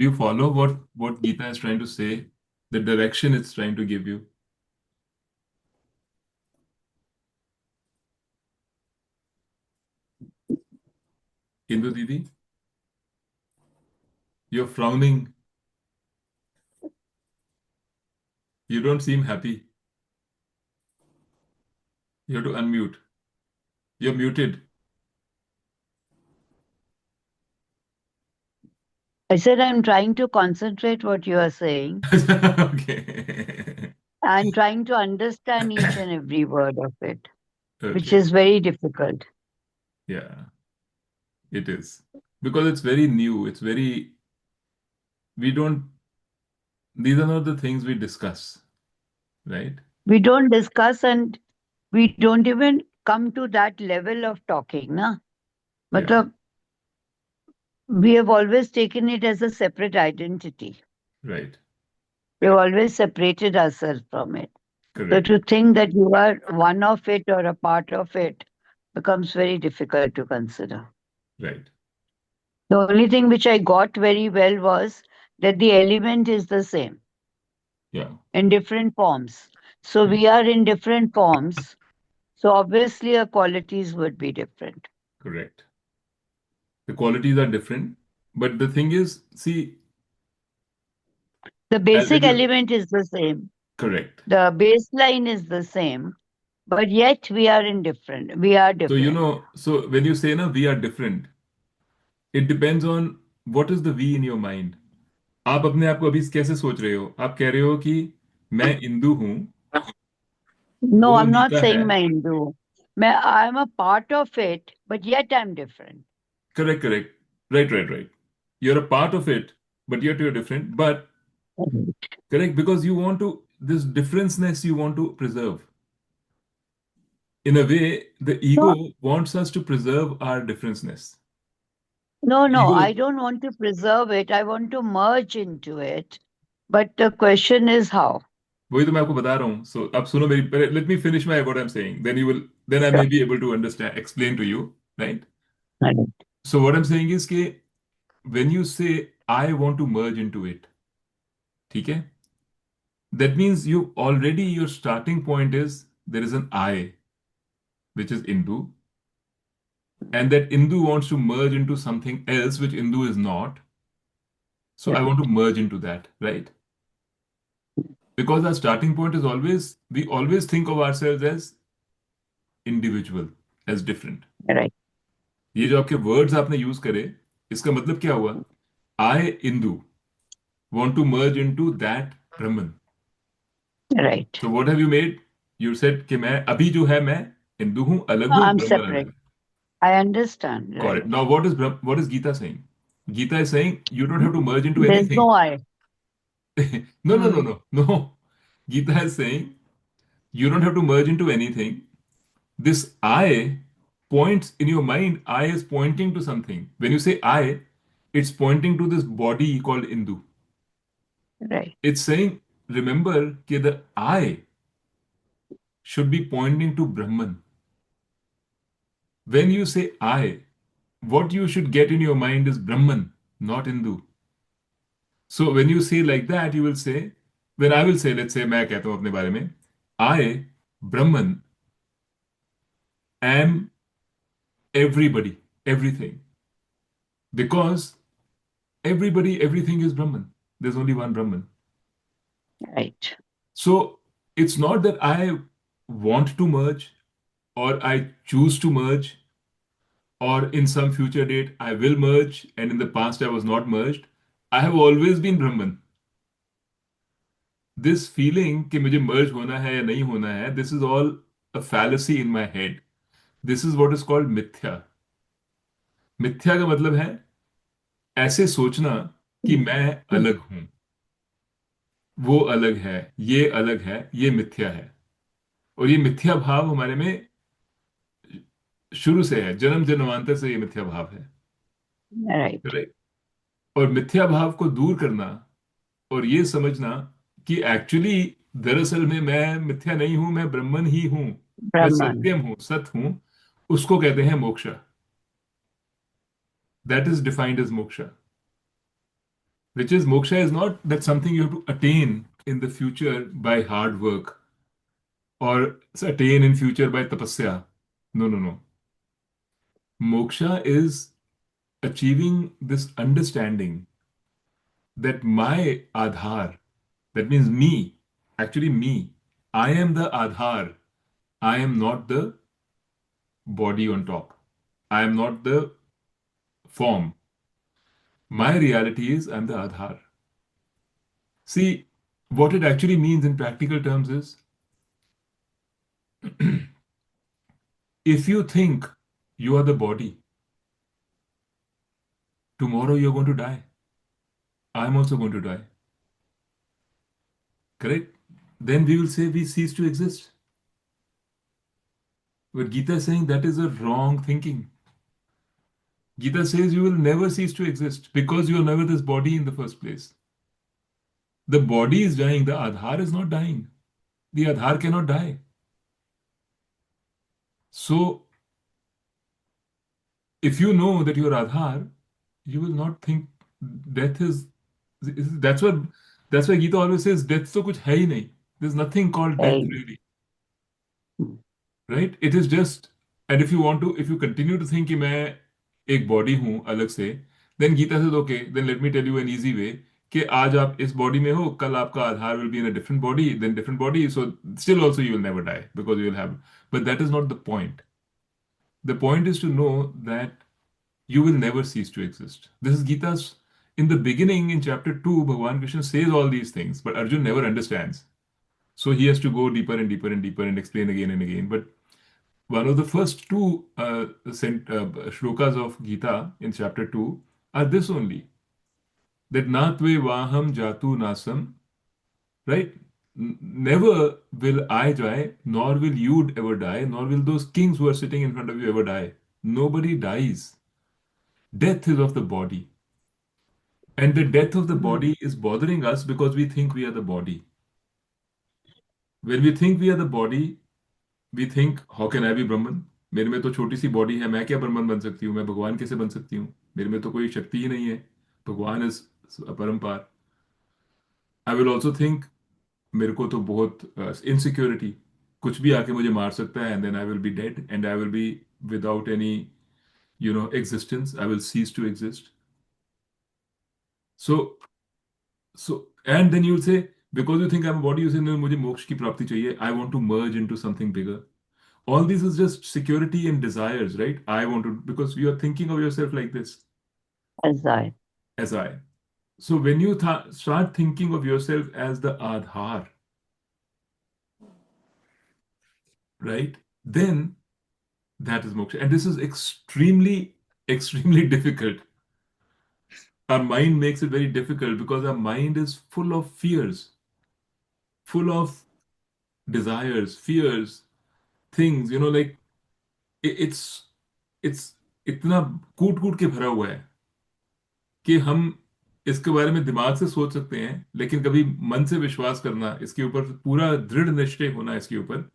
Do you follow what Gita is trying to say? The direction it's trying to give you. Hindu Didi, you're frowning. You don't seem happy. You have to unmute. You're muted. I said I'm trying to concentrate what you are saying Okay. and trying to understand each and every word of it, which Okay. is very difficult. Yeah, it is. Because it's very new. It's very, we don't, these are not the things we discuss, right? We don't discuss and we don't even come to that level of talking, na? Yeah, Matlab, we have always taken it as a separate identity. right. We've always separated ourselves from it. So Correct. to think that you are one of it or a part of it becomes very difficult to consider. Right. The only thing which I got very well was that the element is the same. Yeah, in different forms. So we are in different forms. So obviously our qualities would be different. correct. The qualities are different, but the thing is, see, The I'll tell basic you, element is the same. correct. The baseline is the same, but yet we are indifferent. We are So, different. so when you say na, we are different, it depends on what is the we in your mind. आप अपने आप को अभी कैसे सोच रहे हो? आप कह रहे हो कि मैं हिंदू हूं, No, वो I'm not गीता है. saying मैं Hindu. I'm a part of it, but yet I'm different. Correct, correct. Right, right, right. You're a part of it, but yet you're different. But correct, because you want to, this differenceness you want to preserve. In a way, the No, ego wants us to preserve our differenceness. no, I Ego, don't want to preserve it. I want to merge into it. But the question is how? वही तो मैं आपको बता रहा हूँ. So, अब सुनो मेरी, let me finish my what I'm saying. Then I Sure. may be able to understand, explain to you, right? Right. So what I'm saying is कि when you say I want to merge into it, ठीक है? That means your starting point is there is an I, which is Hindu, and that Hindu wants to merge into something else which Hindu is not. So I want to merge into that, right? Because our starting point is we always think of ourselves as individual, as different. Right. ये जो आपके words आपने use करे, इसका मतलब क्या हुआ? I, Hindu, want to merge into that Brahman. Right. So what have you made? You said कि मैं अभी जो है मैं हिंदू हूं, अलग No, हूं, I'm ब्रह्मन अलग separate. है. I understand. Got it. Right. Now what is Gita saying? Gita is saying you don't have to merge into There's anything. no I. No, no, no, no, no. Gita is saying you don't have to merge into anything. This I points in your mind, I is pointing to something. When you say I, it's pointing to this body called Hindu. Right. It's saying, remember that the I should be pointing to Brahman. When you say I, what you should get in your mind is Brahman, not Hindu. So when you say like that, you will say, when I will say, let's say मैं कहता हूं अपने बारे में, I, Brahman, am everybody, everything. Because everybody, everything is Brahman. There's only one Brahman. Right. So it's not that I want to merge or I choose to merge or in some future date I will merge and in the past I was not merged. I have always been Brahman. This feeling कि मुझे merge होना है या नहीं होना है, this is all a fallacy in my head. This is what is called मिथ्या. मिथ्या का मतलब है ऐसे सोचना कि मैं अलग हूं, वो अलग है, ये मिथ्या है. और ये मिथ्या भाव हमारे में शुरू से है, जन्म जन्मांतर से ये मिथ्या भाव है. Right. Correct? और मिथ्या भाव को दूर करना और ये समझना कि एक्चुअली दरअसल में मैं मिथ्या नहीं हूं, मैं ब्रह्मन ही हूं, मैं Brahman. सत्यम हूं, सत्य हूं, उसको कहते हैं moksha. That is defined as moksha. Which is moksha is not that something you have to attain in the future by hard work or attain in future by tapasya. No, no, no. Moksha is achieving this understanding that my Aadhar, that means me, actually me, I am the Aadhar. I am not the body on top. I am not the form. My reality is I'm the Aadhar. See, what it actually means in practical terms is if you think you are the body, tomorrow you're going to die. I'm also going to die. Correct? Then we will say we cease to exist. But Gita is saying that is a wrong thinking. Gita says you will never cease to exist because you are never this body in the first place. The body is dying, the Aadhar is not dying. The Aadhar cannot die. So, if you know that you're Aadhar, you will not think death is. That's what That's why Gita always says death तो कुछ है ही नहीं. There's nothing called death Hey. really, right? It is just, and if you want to, if you continue to think कि मैं एक body हूँ अलग से, then Gita says okay, then let me tell you an easy way कि आज आप इस बॉडी में हो, कल आपका आधार will be in a different body, then different body, so still also you will never die because you will have, but that is not the point. The point is to know that you will never cease to exist. This is Gita's, in the beginning in chapter 2, Bhagavan Krishna says all these things, but Arjun never understands. So he has to go deeper and deeper and deeper and explain again and again. But one of the first two shlokas of Gita in chapter 2 are this only, that natve vaham jatu nasam, right? Never will I die, nor will you ever die, nor will those kings who are sitting in front of you ever die. Nobody dies. Death is of the body. And the death of the body is bothering us because we think we are the body. When we think we are the body, we think, how can I be Brahman? मेरे में तो छोटी सी body है, मैं क्या ब्रह्मन बन सकती हूँ, मैं भगवान कैसे बन सकती हूँ, मेरे में तो कोई शक्ति ही नहीं है, भगवान इज अपरंपार. आई विल ऑल्सो थिंक मेरे को तो बहुत इनसिक्योरिटी, कुछ भी आके मुझे मार सकता है, and then I will be dead and I will be without any existence. I will cease to exist. So and then you'll say, because you think I'm a body, you say no, मुझे मोक्ष की प्राप्ति चाहिए, I want to merge into something bigger. All this is just security and desires, right? I want to, because you are thinking of yourself like this, As I. as I. So when you start thinking of yourself as the Adhar, right, then that is moksha. And this is extremely, extremely difficult. Our mind makes it very difficult because our mind is full of fears, full of desires, fears, things, like it's it's इतना कूट कूट के भरा हुआ है कि हम इसके बारे में दिमाग से सोच सकते हैं, लेकिन कभी मन से विश्वास करना, इसके ऊपर पूरा दृढ़ निश्चय होना इसके ऊपर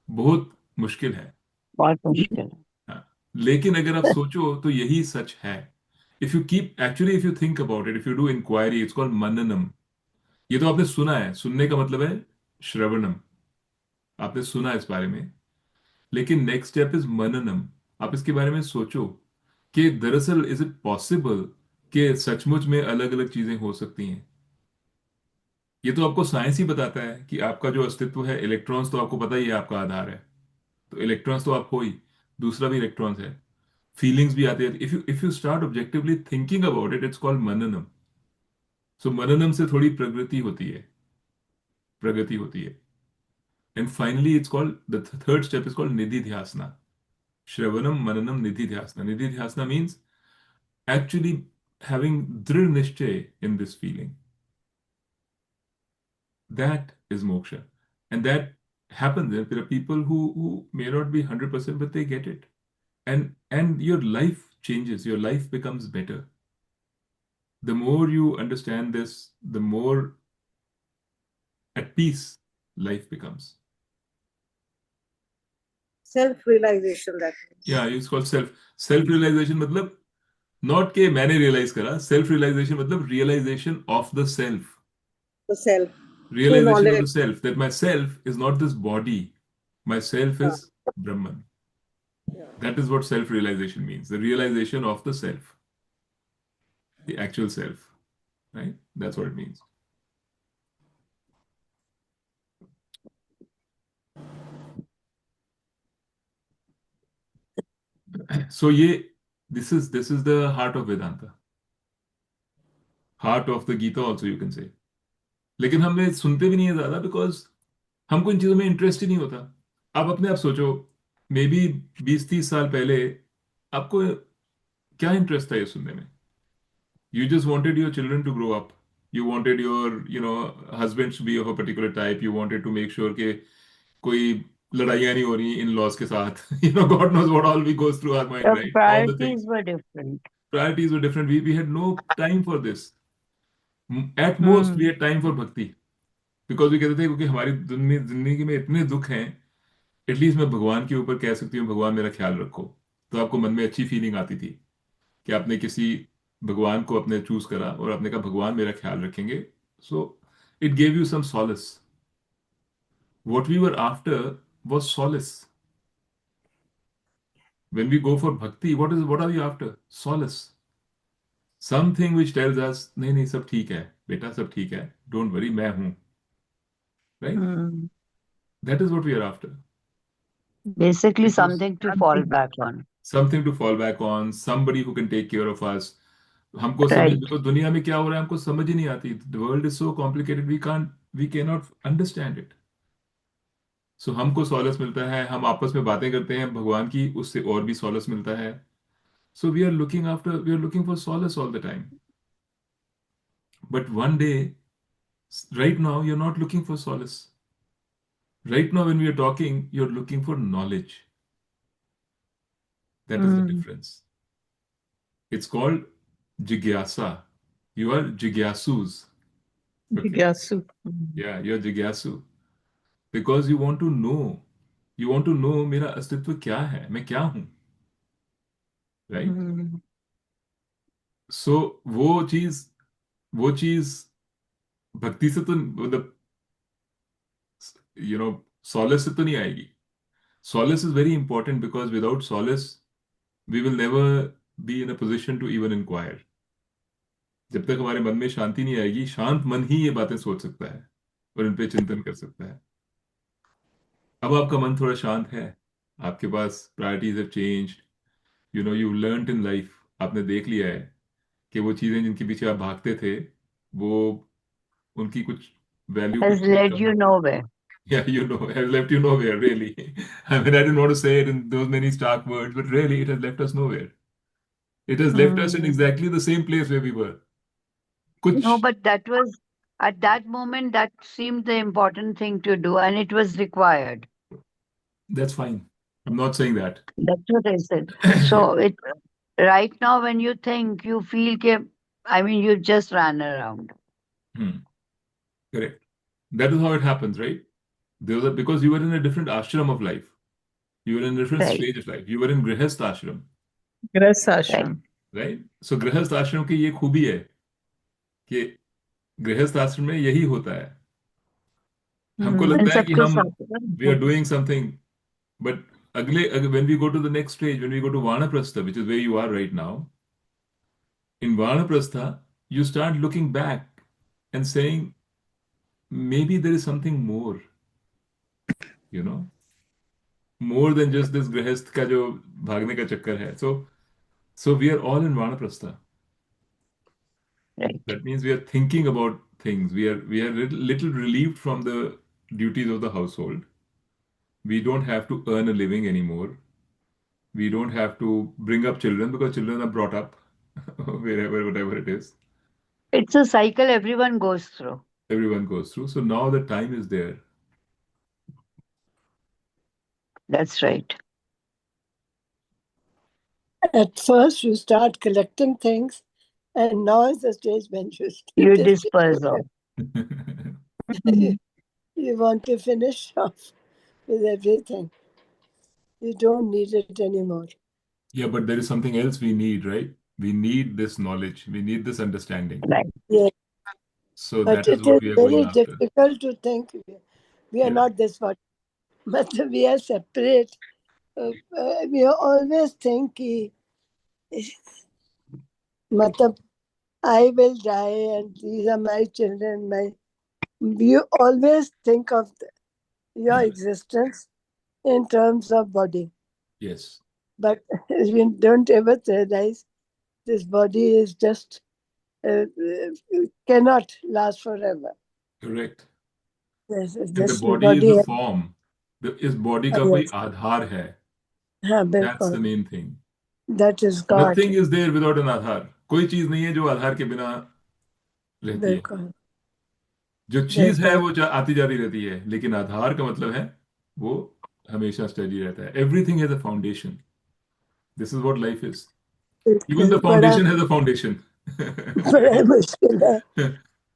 बहुत मुश्किल है. बहुत मुश्किल है. हाँ. लेकिन अगर आप सोचो तो यही सच है. If you keep actually if you think about it, if you do inquiry, it's called मननम. ये तो आपने सुना है, सुनने का मतलब है श्रवणम, आपने सुना है इस बारे में. लेकिन नेक्स्ट स्टेप इज मननम. आप इसके बारे में सोचो कि दरअसल इज इट पॉसिबल कि सचमुच में अलग अलग चीजें हो सकती हैं. ये तो आपको साइंस ही बताता है कि आपका जो अस्तित्व है, इलेक्ट्रॉन्स तो आपको पता ही है आपका आधार है, तो इलेक्ट्रॉन्स तो आप हो ही, दूसरा भी इलेक्ट्रॉन्स है, फीलिंग्स भी आती है. If you start objectively thinking about it, it's called मननम. सो मननम से थोड़ी प्रगति होती है. And finally it's called, the third step is called निधिध्यासना. श्रवणम मननम निधिध्यासना. निधिध्यासना means actually having dhril nishchay in this feeling. That is moksha. And that happens. There are people who may not be 100%, but they get it. And your life changes. Your life becomes better. The more you understand this, the more at peace life becomes. Self-realization, that means. Yeah, it's called self-realization. मतलब not के मैंने realize करा. Self-realization मतलब realization of the self. The self. Realization of knowledge. the self, that my self is not this body, my self is Brahman. Yeah. That is what self-realization means, the realization of the self, the actual self, right? That's what it means. So this is the heart of Vedanta, heart of the Gita also you can say. लेकिन हमें सुनते भी नहीं है ज्यादा, because हमको इन चीजों में इंटरेस्ट ही नहीं होता. आप अपने आप सोचो, मे बी 20-30 साल पहले आपको क्या इंटरेस्ट था ये सुनने में? You just wanted your children to grow up. You wanted your, husbands to be of a particular type. You wanted to make sure कि कोई लड़ाइयाँ नहीं हो रही इन लॉज के साथ. God knows what all we goes through our mind, The right? All the things. priorities were different. Priorities were different. We had no time for this. At most, we had time for bhakti. Because we कहते थे क्योंकि हमारी जिंदगी में इतने दुख हैं, at least मैं भगवान के ऊपर कह सकती हूँ भगवान मेरा ख्याल रखो. तो आपको मन में अच्छी फीलिंग आती थी कि आपने किसी भगवान को अपने चूज करा और आपने कहा भगवान मेरा ख्याल रखेंगे. सो It gave you some solace. What we were after was solace. When we go for bhakti, what are we after? Solace. Something which tells us, नहीं नहीं सब ठीक है, बेटा सब ठीक है, don't worry, मैं हूँ. Right? Mm. That is what we are after. Basically, Because something to fall back on. something to fall back on, somebody who can take care of us. हमको समझ, Right. because दुनिया में क्या हो रहा है हमको समझ ही नहीं आती. The world is so complicated, we cannot understand it. So हमको solace मिलता है, हम आपस में बातें करते हैं भगवान की, उससे और भी solace मिलता है. So we are looking for solace all the time. But one day, right now, you're not looking for solace. Right now, when we are talking, you're looking for knowledge. That is the Mm. difference. It's called jigyasa. You are jigyasus. Okay. Jigyasu. Yeah, you're jigyasu. Because you want to know. You want to know मेरा अस्तित्व क्या है, मैं क्या हूं. Right? Mm. So वो चीज भक्ति से तो मतलब solace से तो नहीं आएगी. Solace is very important because without solace, we will never be in a position to even inquire. जब तक हमारे मन में शांति नहीं आएगी, शांत मन ही ये बातें सोच सकता है और इन पे चिंतन कर सकता है. अब आपका मन थोड़ा शांत है, आपके पास priorities have changed, you learned in life, आपने देख लिया है कि वो चीजें जिनके पीछे आप भागते थे, वो उनकी कुछ वैल्यू Has कुछ led कम you है. nowhere. Yeah, has left you nowhere, really. I mean, I didn't want to say it in those many stark words, but really, it has left us nowhere. It has left us in Mm. exactly the same place where we were. कुछ No, but that was at that moment that seemed the important thing to do, and it was required. That's fine. I'm not saying that. That's what I said. So it right now when you think, you feel I mean, you just ran around. Correct. That is how it happens, right? Because you were in a different ashram of life. You were in a different Right. stage of life. You were in Grihast ashram, Grihast ashram. right? So Grihast ashram की ये खूबी है कि गृहस्थ आश्रम में यही होता है. हमको Hmm. And लगता है कि सबको हम साथ we are doing something, but when we go to the next stage, when we go to Vanaprastha, which is where you are right now, in Vanaprastha, you start looking back and saying, maybe there is something more, you know, more than just this grihasth का जो भागने का चक्कर है. So we are all in Vanaprastha. right. That means we are thinking about things. We are little relieved from the duties of the household. We don't have to earn a living anymore. We don't have to bring up children because children are brought up wherever, whatever it is. It's a cycle everyone goes through. Everyone goes through. So now the time is there. That's right. At first, you start collecting things, and now is the stage when You you disperse all. you want to finish off with everything. You don't need it anymore. Yeah, but there is something else we need, right? We need this knowledge. We need this understanding. Right. Yes, So but that is it what is we are going very after. difficult to think we are Yeah. not this body, but we are separate. We always think कि मतलब I will die and these are my children. You always think of your existence in terms of body, Yes. but you don't ever realize this body is just cannot last forever. Correct. Yes, And the this body is body the form. इस body का कोई yes, आधार है. हाँ That's the बिल्कुल, main thing. that is God. Nothing is there without an आधार. कोई चीज नहीं है जो आधार के बिना रहती है. बिल्कुल जो चीज है बिल्कुल वो आती जाती रहती है, लेकिन आधार का मतलब है वो हमेशा स्टडी रहता है. Everything has a foundation. This is what life is. Even the बिल्कुल foundation has a foundation. बड़ा मुश्किल है, बड़ा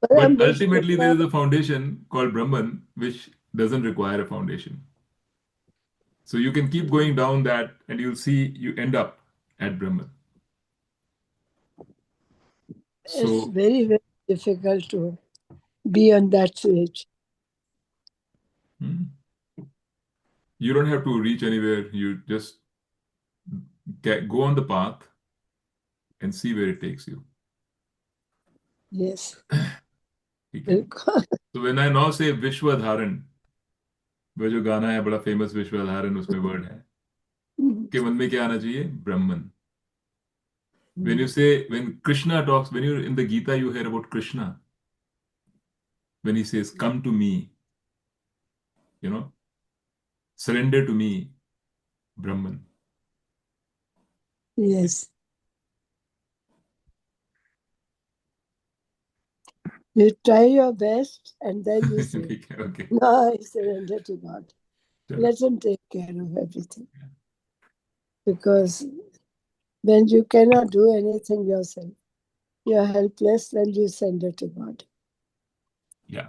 But मुश्किल ultimately, है. there is a foundation called Brahman, which doesn't require a foundation. So you can keep going down that, and you'll see you end up at Brahman. It's So very, very difficult to be on that stage. Hmm. You don't have to reach anywhere. You just go on the path and see where it takes you. Yes. ठीक है? So when I now say विश्वधारण, वो जो गाना है बड़ा famous विश्वधारण, उसमें word है के मन में क्या आना चाहिए? ब्रह्मन. When you say, when Krishna talks, when you're in the Gita, you hear about Krishna. When he says, come to me, surrender to me, Brahman. Yes. You try your best and then you say, ठीक है, okay. no, I surrender to God. चलो. Let Him take care of everything. Because when you cannot do anything yourself, you are helpless, then you surrender to God. Yeah.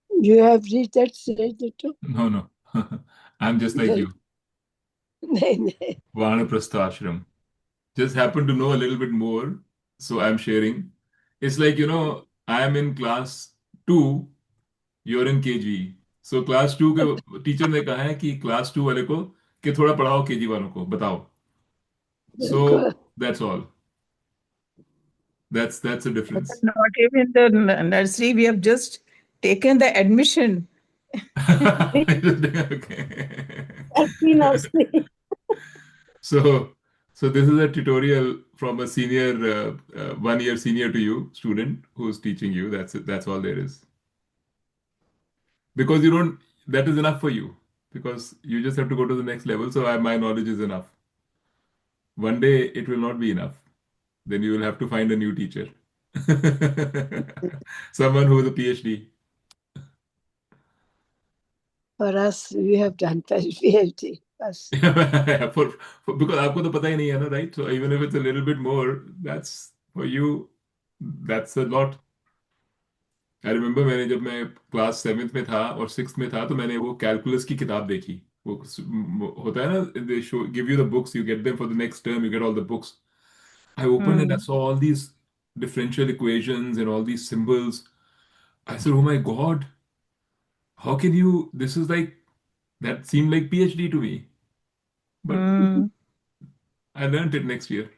You have reached that stage too? No. I'm just like you. No. Vanaprastha ashram. Just happen to know a little bit more, so I'm sharing. It's like, I am in class 2, you're in KG. So class 2 के teacher ने कहा है कि class 2 वाले को कि थोड़ा पढ़ाओ KG वालों को, बताओ. So that's all. That's the difference. Not even the nursery. We have just taken the admission. Okay. Happy nursery. So this is a tutorial from a senior, 1 year senior to you student who's teaching you. That's it. That's all there is. Because that is enough for you. Because you just have to go to the next level. So my knowledge is enough. One day it will not be enough. Then you will have to find a new teacher. Someone who has a PhD. For us, we have done PhD. Us. Because आपको तो पता ही नहीं है ना, right? So even if it's a little bit more, that's for you, that's a lot. I remember जब मैं class 7th में था और 6th में था तो मैंने वो कैलकुलस की किताब देखी. वो होता है ना, they give you the books, you get them for the next term, you get all the books. I opened and I saw all these differential equations and all these symbols. I said, oh my God, how can you, this is like, that seemed like PhD to me. But I learned it next year.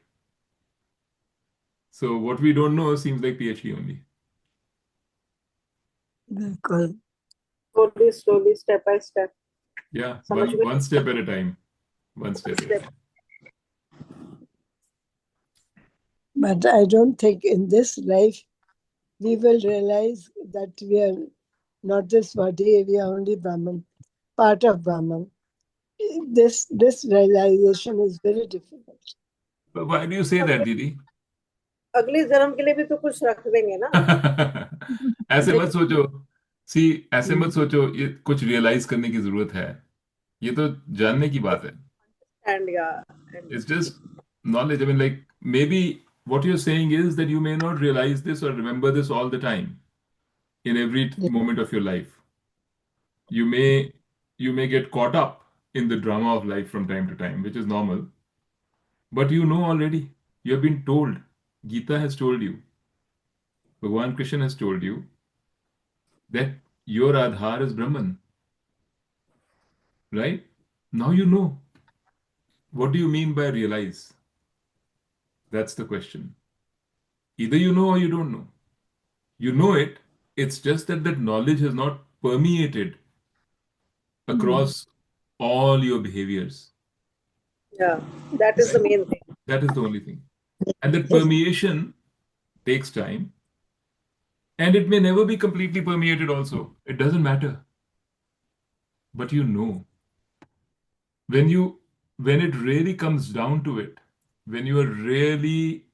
So what we don't know seems like PhD only. Because Slowly, step by step. Yeah, समझ में one step at a time. One step at a time. But I don't think in this life we will realize that we are not this body, we are only Brahman, part of Brahman. This realization is very difficult. But why do you say that, Didi? अगले जन्म के लिए भी तो कुछ रख देंगे ना. ऐसे मत सोचो. ऐसे मत सोचो, ये कुछ रियलाइज करने की जरूरत है. ये तो जानने की बात है. And yeah. It's just knowledge. I mean, like, maybe what you're saying is that you may not realize this or remember this all the time in every moment of your life. You may get caught up in the drama of life from time to time, which is normal. But you know already. You have been told. Gita has told you. Bhagwan Krishna has told you that your Adhar is Brahman. Right? Now you know. What do you mean by realize? That's the question. Either you know or you don't know. You know it. It's just that knowledge has not permeated across all your behaviors. Yeah, that is the main thing. That is the only thing. And that permeation takes time. And it may never be completely permeated also. It doesn't matter. But you know. When it really comes down to it, when you are really,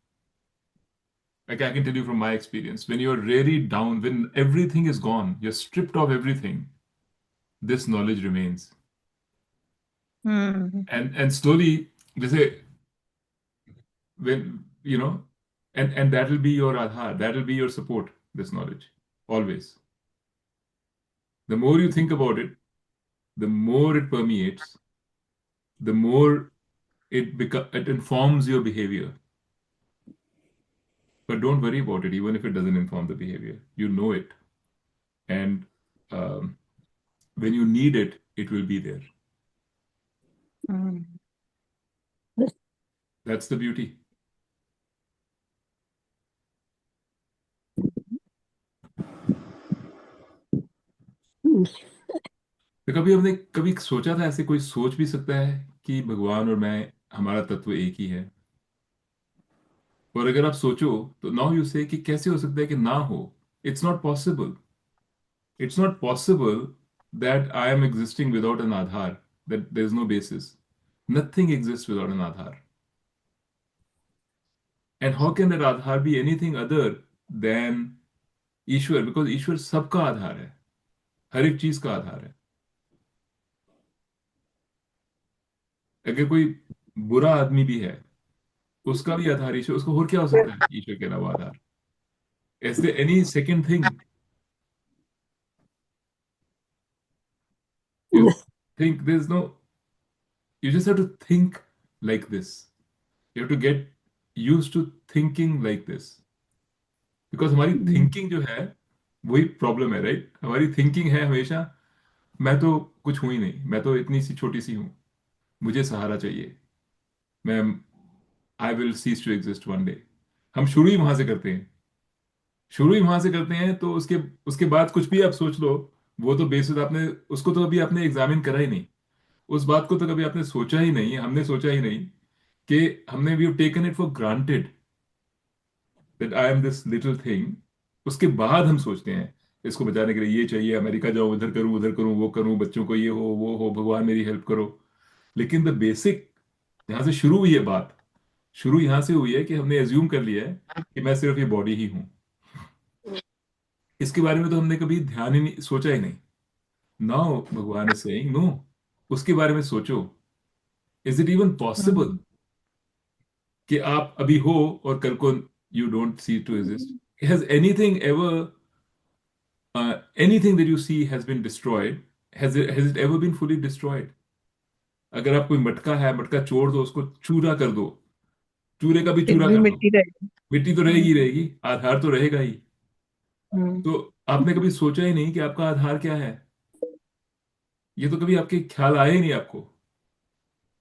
like I can tell you from my experience, when you're really down, when everything is gone, you're stripped of everything, this knowledge remains. And slowly, they say, when, and that will be your Adhar, that will be your support, this knowledge, always. The more you think about it, the more it permeates, the more it informs your behavior. But don't worry about it, even if it doesn't inform the behavior. You know it. And um, when you need it, it will be there. Mm. That's the beauty. तो कभी हमने कभी सोचा था ऐसे कोई सोच भी सकता है कि भगवान और मैं, हमारा तत्व एक ही है? और अगर आप सोचो तो नाउ यू से कि कैसे हो सकता है कि ना हो? It's not possible. It's not possible that I am existing without an Aadhaar, that there's no basis. Nothing exists without an Aadhaar. And how can that Aadhaar be anything other than Ishwar? Because ईश्वर सबका आधार है, हर एक चीज का आधार है. अगर कोई बुरा आदमी भी है, उसका भी आधार ईश्वर. उसको और क्या हो सकता है ईश्वर के अलावा आधार? Is there any second thing? You think there's no. You just have to think like this. You have to get used to thinking like this. Because हमारी थिंकिंग जो है वही प्रॉब्लम है, राइट? हमारी थिंकिंग है हमेशा, मैं तो कुछ हूं ही नहीं, मैं तो इतनी सी छोटी सी हूं, मुझे सहारा चाहिए, मैं I will cease to exist one day. हम शुरू ही वहां से करते हैं, शुरू ही वहां से करते हैं. तो उसके उसके बाद कुछ भी आप सोच लो, वो तो बेसिस आपने उसको तो अभी आपने एग्जामिन करा ही नहीं, उस बात को तो कभी आपने सोचा ही नहीं, हमने सोचा ही नहीं कि हमने we have taken it for granted that I am this little thing. उसके बाद हम सोचते हैं इसको बचाने के लिए ये चाहिए, अमेरिका जाऊं, इधर करूं, उधर करूं, वो करूं, बच्चों को ये हो, वो हो, भगवान मेरी हेल्प करो. लेकिन द बेसिक जहां से शुरू हुई है बात, शुरू यहां से हुई है कि हमने एज्यूम कर लिया है कि मैं सिर्फ ये बॉडी ही हूं. इसके बारे में तो हमने कभी ध्यान ही नहीं, सोचा ही नहीं. नाउ भगवान इज सेइंग नो, उसके बारे में सोचो. इज इट इवन पॉसिबल कि आप अभी हो और कल को you don't see to exist? Has anything ever anything that you see has been destroyed? Has it ever been fully destroyed? अगर आप कोई मटका है, मटका छोड़ दो, उसको चूरा कर दो, चूरे का भी फिर चूरा भी कर दो, मिट्टी रहेगी. मिट्टी तो रहेगी रहेगी, आधार तो रहेगा ही. हम्म. तो आपने कभी सोचा ही नहीं कि आपका आधार क्या है? ये तो कभी आपके ख्याल आए ही नहीं आपको.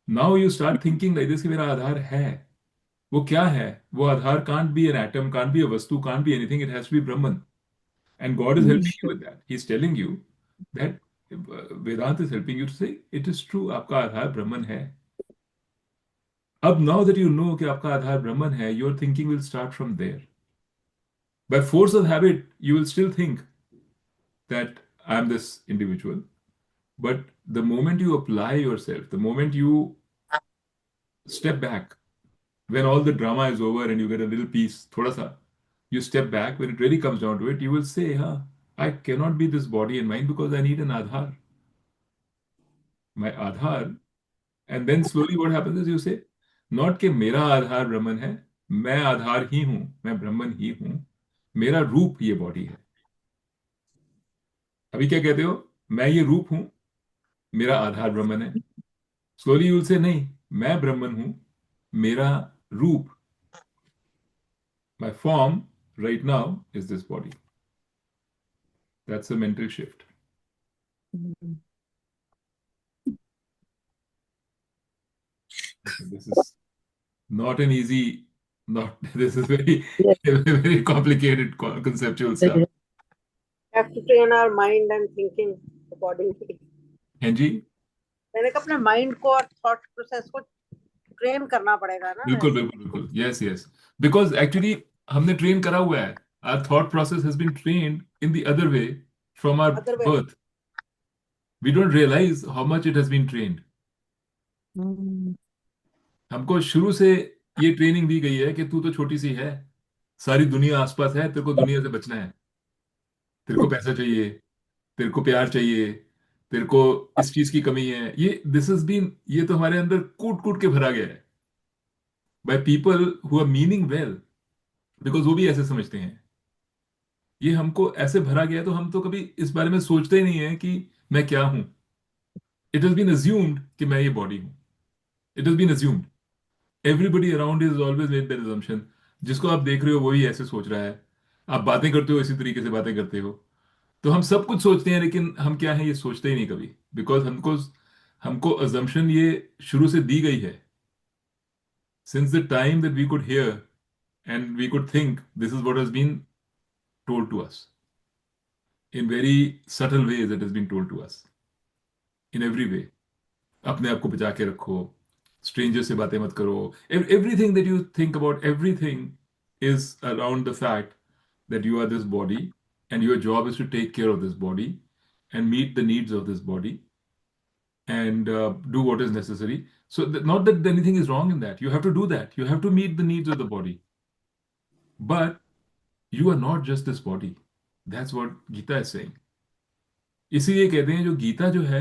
Now you start thinking like this कि मेरा आधार है. वो क्या है? वो आधार can't be an atom, can't be a वस्तु, can't be anything. It has to be Brahman. And God is helping you with that. He's telling you that Vedanta is helping you to say it is true. आपका आधार ब्रह्मन है. अब now that you know कि आपका आधार ब्रह्मन है, your thinking will start from there. By force of habit, you will still think that I am this individual. But the moment you apply yourself, the moment you step back, when all the drama is over and you get a little peace, थोड़ा सा, you step back, when it really comes down to it, you will say, huh, I cannot be this body and mind because I need an Aadhaar. My Aadhaar. And then slowly what happens is you say, not कि मेरा आधार ब्रह्मन है, मैं आधार ही हूं, मैं ब्रह्मन ही हूं, मेरा रूप ये बॉडी है. अभी क्या कहते हो? मैं ये रूप हूं, मेरा आधार ब्रह्मन है. स्लोली यू विल से नहीं, मैं ब्रह्मन हूं, मेरा रूप, my form right now is this body. That's a mental shift. This is not an easy, not this is very Yes. very complicated conceptual stuff. We have to train our mind and thinking accordingly. हैं जी? मैंने कहा अपने mind को और thought process को train करना पड़ेगा ना. बिल्कुल बिल्कुल बिल्कुल. Yes yes. बिकॉज एक्चुअली हमने ट्रेन करा हुआ है. Our thought process has been trained in the other way from our Other way. birth. We don't realize how much it has been trained. हमको शुरू से ये ट्रेनिंग दी गई है कि तू तो छोटी सी है, सारी दुनिया आसपास है, तेरे को दुनिया से बचना है, तेरे को पैसा चाहिए, तेरे को प्यार चाहिए, तेरे को इस चीज की कमी है. ये दिस इज बीन, ये तो हमारे अंदर कूट कूट के भरा गया है by people who are meaning well, because वो भी ऐसे समझते हैं. ये हमको ऐसे भरा गया है, तो हम तो कभी इस बारे में सोचते ही नहीं है कि मैं क्या हूं. इट हैज बीन अज्यूम्ड कि मैं ये बॉडी हूं. It has been assumed. Everybody around is always made that assumption. जिसको आप देख रहे हो वही ऐसे सोच रहा है, आप बातें करते हो इसी तरीके से बातें करते हो। तो हम सब कुछ सोचते हैं, लेकिन हम क्या है ये सोचते ही नहीं कभी, बिकॉज हमको हमको अजम्पशन ये शुरू से दी गई है। Since the time that we could hear and we could think, this is what has been told to us in very subtle ways, it has been told to us in every way. अपने आप को बचा के रखो, stranger से बातें मत करो, everything that you think about everything is around the fact that you are this body and your job is to take care of this body and meet the needs of this body and do what is necessary. So not that anything is wrong in that, you have to do that, you have to meet the needs of the body, but you are not just this body. That's what Gita is saying. इसीलिए कहते हैं जो गीता जो है,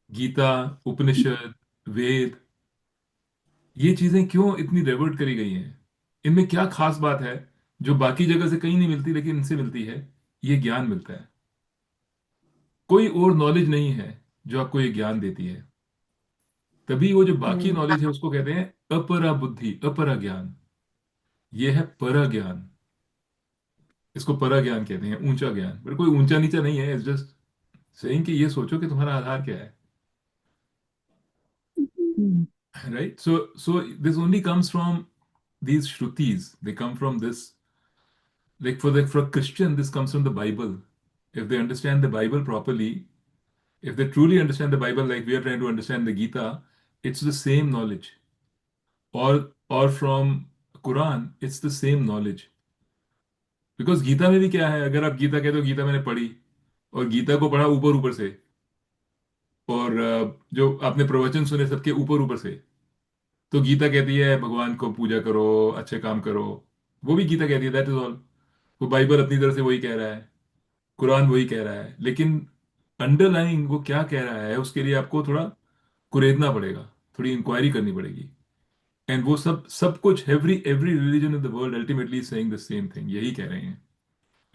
गीता, उपनिषद, वेद, ये चीजें क्यों इतनी रेवर्ट करी गई हैं, इनमें क्या खास बात है जो बाकी जगह से कहीं नहीं मिलती लेकिन इनसे मिलती है? ये ज्ञान मिलता है। कोई और नॉलेज नहीं है जो आपको ये ज्ञान देती है। तभी वो जो बाकी नॉलेज है उसको कहते हैं अपरा बुद्धि, अपरा ज्ञान। ये है परा ज्ञान, इसको परा ज्ञान कहते हैं, ऊंचा ज्ञान। पर कोई ऊंचा नीचा नहीं है, इट्स जस्ट सेइंग कि ये सोचो कि तुम्हारा आधार क्या है, right? So this only comes from these shrutis, they come from this, like for a Christian this comes from the Bible. If they understand the Bible properly, if they truly understand the Bible like we are trying to understand the Gita, it's the same knowledge. Or from Quran, it's the same knowledge. Because Gita में भी क्या है, अगर आप गीता कहते हो गीता मैंने पढ़ी, और गीता को पढ़ा ऊपर ऊपर से, और जो आपने प्रवचन सुने सबके ऊपर ऊपर से, तो गीता कहती है भगवान को पूजा करो, अच्छे काम करो, वो भी गीता कहती है, दैट इज ऑल। वो बाइबल अपनी तरफ से वही कह रहा है, कुरान वही कह रहा है, लेकिन अंडरलाइंग वो क्या कह रहा है उसके लिए आपको थोड़ा कुरेदना पड़ेगा, थोड़ी इंक्वायरी करनी पड़ेगी। एंड वो सब सब कुछ, every every religion in the world ultimately saying the same thing, यही कह रहे हैं।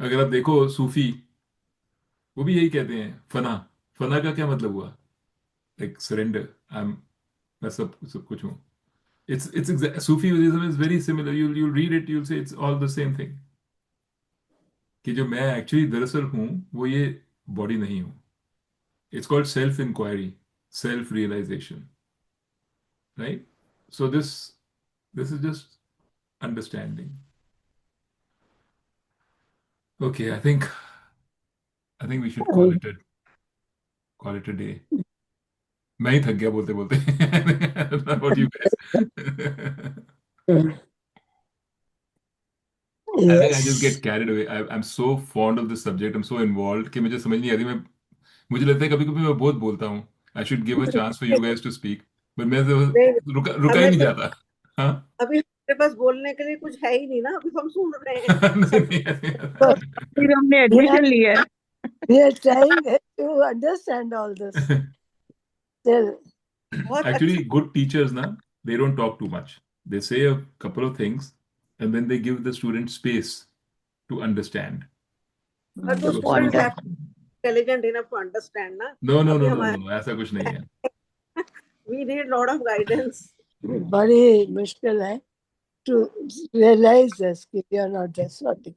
अगर आप देखो सूफी, वो भी यही कहते हैं, फना। फना का क्या मतलब हुआ? लाइक सरेंडर, आई एम, मैं सब सब कुछ हूँ। It's Sufism is very similar, you read it, you'll से it's all the same thing, कि जो मैं एक्चुअली दरअसल हूँ वो ये बॉडी नहीं हूँ। It's called self inquiry, self realisation, right? So this is just understanding. Okay, I think we should call it a day. मैं ही थक गया बोलते बोलते। What you guys? I think I just Yes. get carried away. I'm so fond of this subject. I'm so involved कि मुझे समझ नहीं आती। मैं, मुझे लगता है कभी कभी मैं बहुत बोलता हूँ। I should give a chance for you guys to speak. But मैं तो नहीं, रुका ही हमें नहीं तो जाता। हाँ। अभी हमारे पास बोलने के लिए कुछ है ही नहीं ना, अभी हम सुन रहे हैं नहीं सब। नहीं So फिर हमने we are, एडमिशन लिया है। we are trying to understand all this. Still, बहुत Actually, अच्छा। good teachers ना, they don't talk too much. They say a couple of things and then they give the student space to understand. और तो So, students Wonderful. Intelligent enough to understand ना। no no अभी no no हमारे no, ऐसा कुछ नहीं है। We need lot of guidance. बड़ी मुश्किल है to realize this कि we are not just body.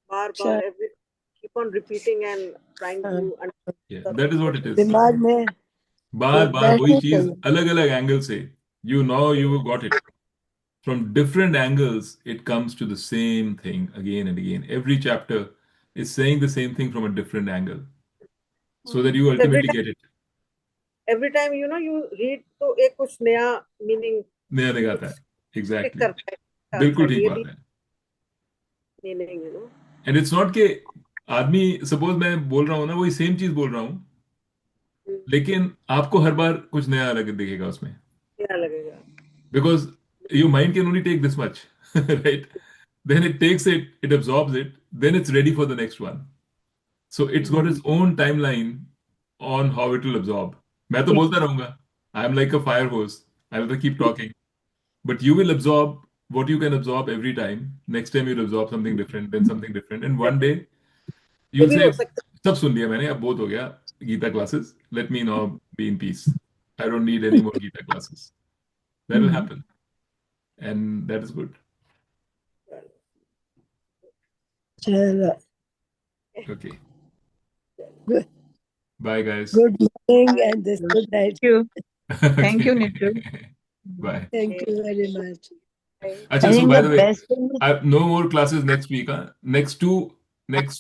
बार बार every keep on repeating and trying to Yeah, that is what it is. दिमाग में बार बार वही बैठना चीज चाहिए। अलग अलग एंगल से, you know, you got it from different angles, it comes to the same thing again and again. Every chapter is saying the same thing from a different angle so that you ultimately get it. Every time you know you read तो एक कुछ नया meaning नया दिखाता है, टिक exactly, करता है। बिल्कुल ठीक ये बात है। Meaning you know. And it's not के आदमी, सपोज मैं बोल रहा हूँ ना, वही सेम चीज बोल रहा हूँ, लेकिन आपको हर बार कुछ नया अलग दिखेगा उसमें, क्या लगेगा? because your mind can only take this much, right? Then it takes it, it absorbs it, then it's ready for the next one. So it's got its own timeline on how it will absorb. मैं तो बोलता रहूंगा, I am like a fire hose. I will keep talking, but you will absorb what you can absorb every time. Next time you'll absorb something different, then something different, and one day ये you'll भी say, हो सकता सब सुन लिया मैंने, अब बहुत हो गया Gita classes. Let me now be in peace. I don't need any more Gita classes. That will happen. and that is good. Chalo. Okay. Good, Bye, guys. good morning and this good night. Thank you. Thank you, Okay. Nitu. Bye. Thank you very much. Acha, I so think by the the way, best thing is, I have no more classes next week. Huh? Next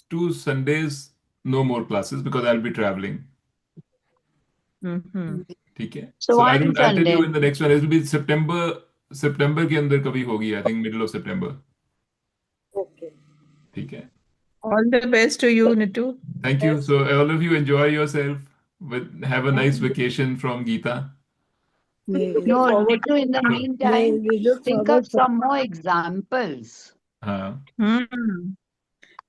two Sundays, no more classes because I'll be traveling. Mhm. ठीक है? so So on I'll tell you Sunday. in the next one. It will be September के अंदर कभी होगी. I think middle of September. Okay. ठीक है? All the best to you, Nitu. Thank you. So all of you enjoy yourself. Have a nice vacation from Geeta. May, No, Forward Nitu, in the So, may meantime, we look think forward of for some more examples. हाँ, Hmm.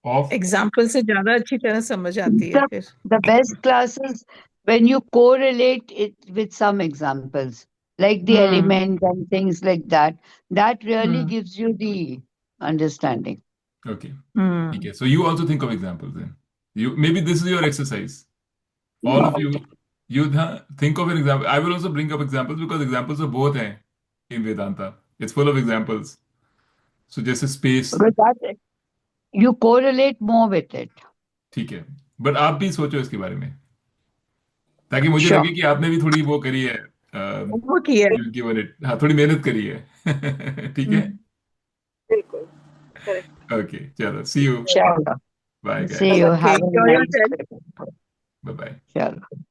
off. Example से ज्यादा अच्छी तरह समझ आती है फिर. The best classes when you correlate it with some examples, like the element and things like that. That really gives you the understanding. Okay. Hmm. ठीक है. So you also think of examples then. Maybe this is your exercise. All of you think of an example. I will also bring up examples because examples of both हैं in Vedanta. It's full of examples. So जैसे space, Because that you correlate more with it. ठीक है. But आप भी सोचो इसके बारे में ताकि मुझे Sure. लगे कि आपने भी थोड़ी वो करी है. वो किया. You've given it. हाँ, थोड़ी मेहनत करी है. ठीक है? बिल्कुल. Correct. Okay, चलो. See you. Sure. Bye, See guys. you. Okay, Have a enjoy your nice trip. trip. Bye-bye. Sure.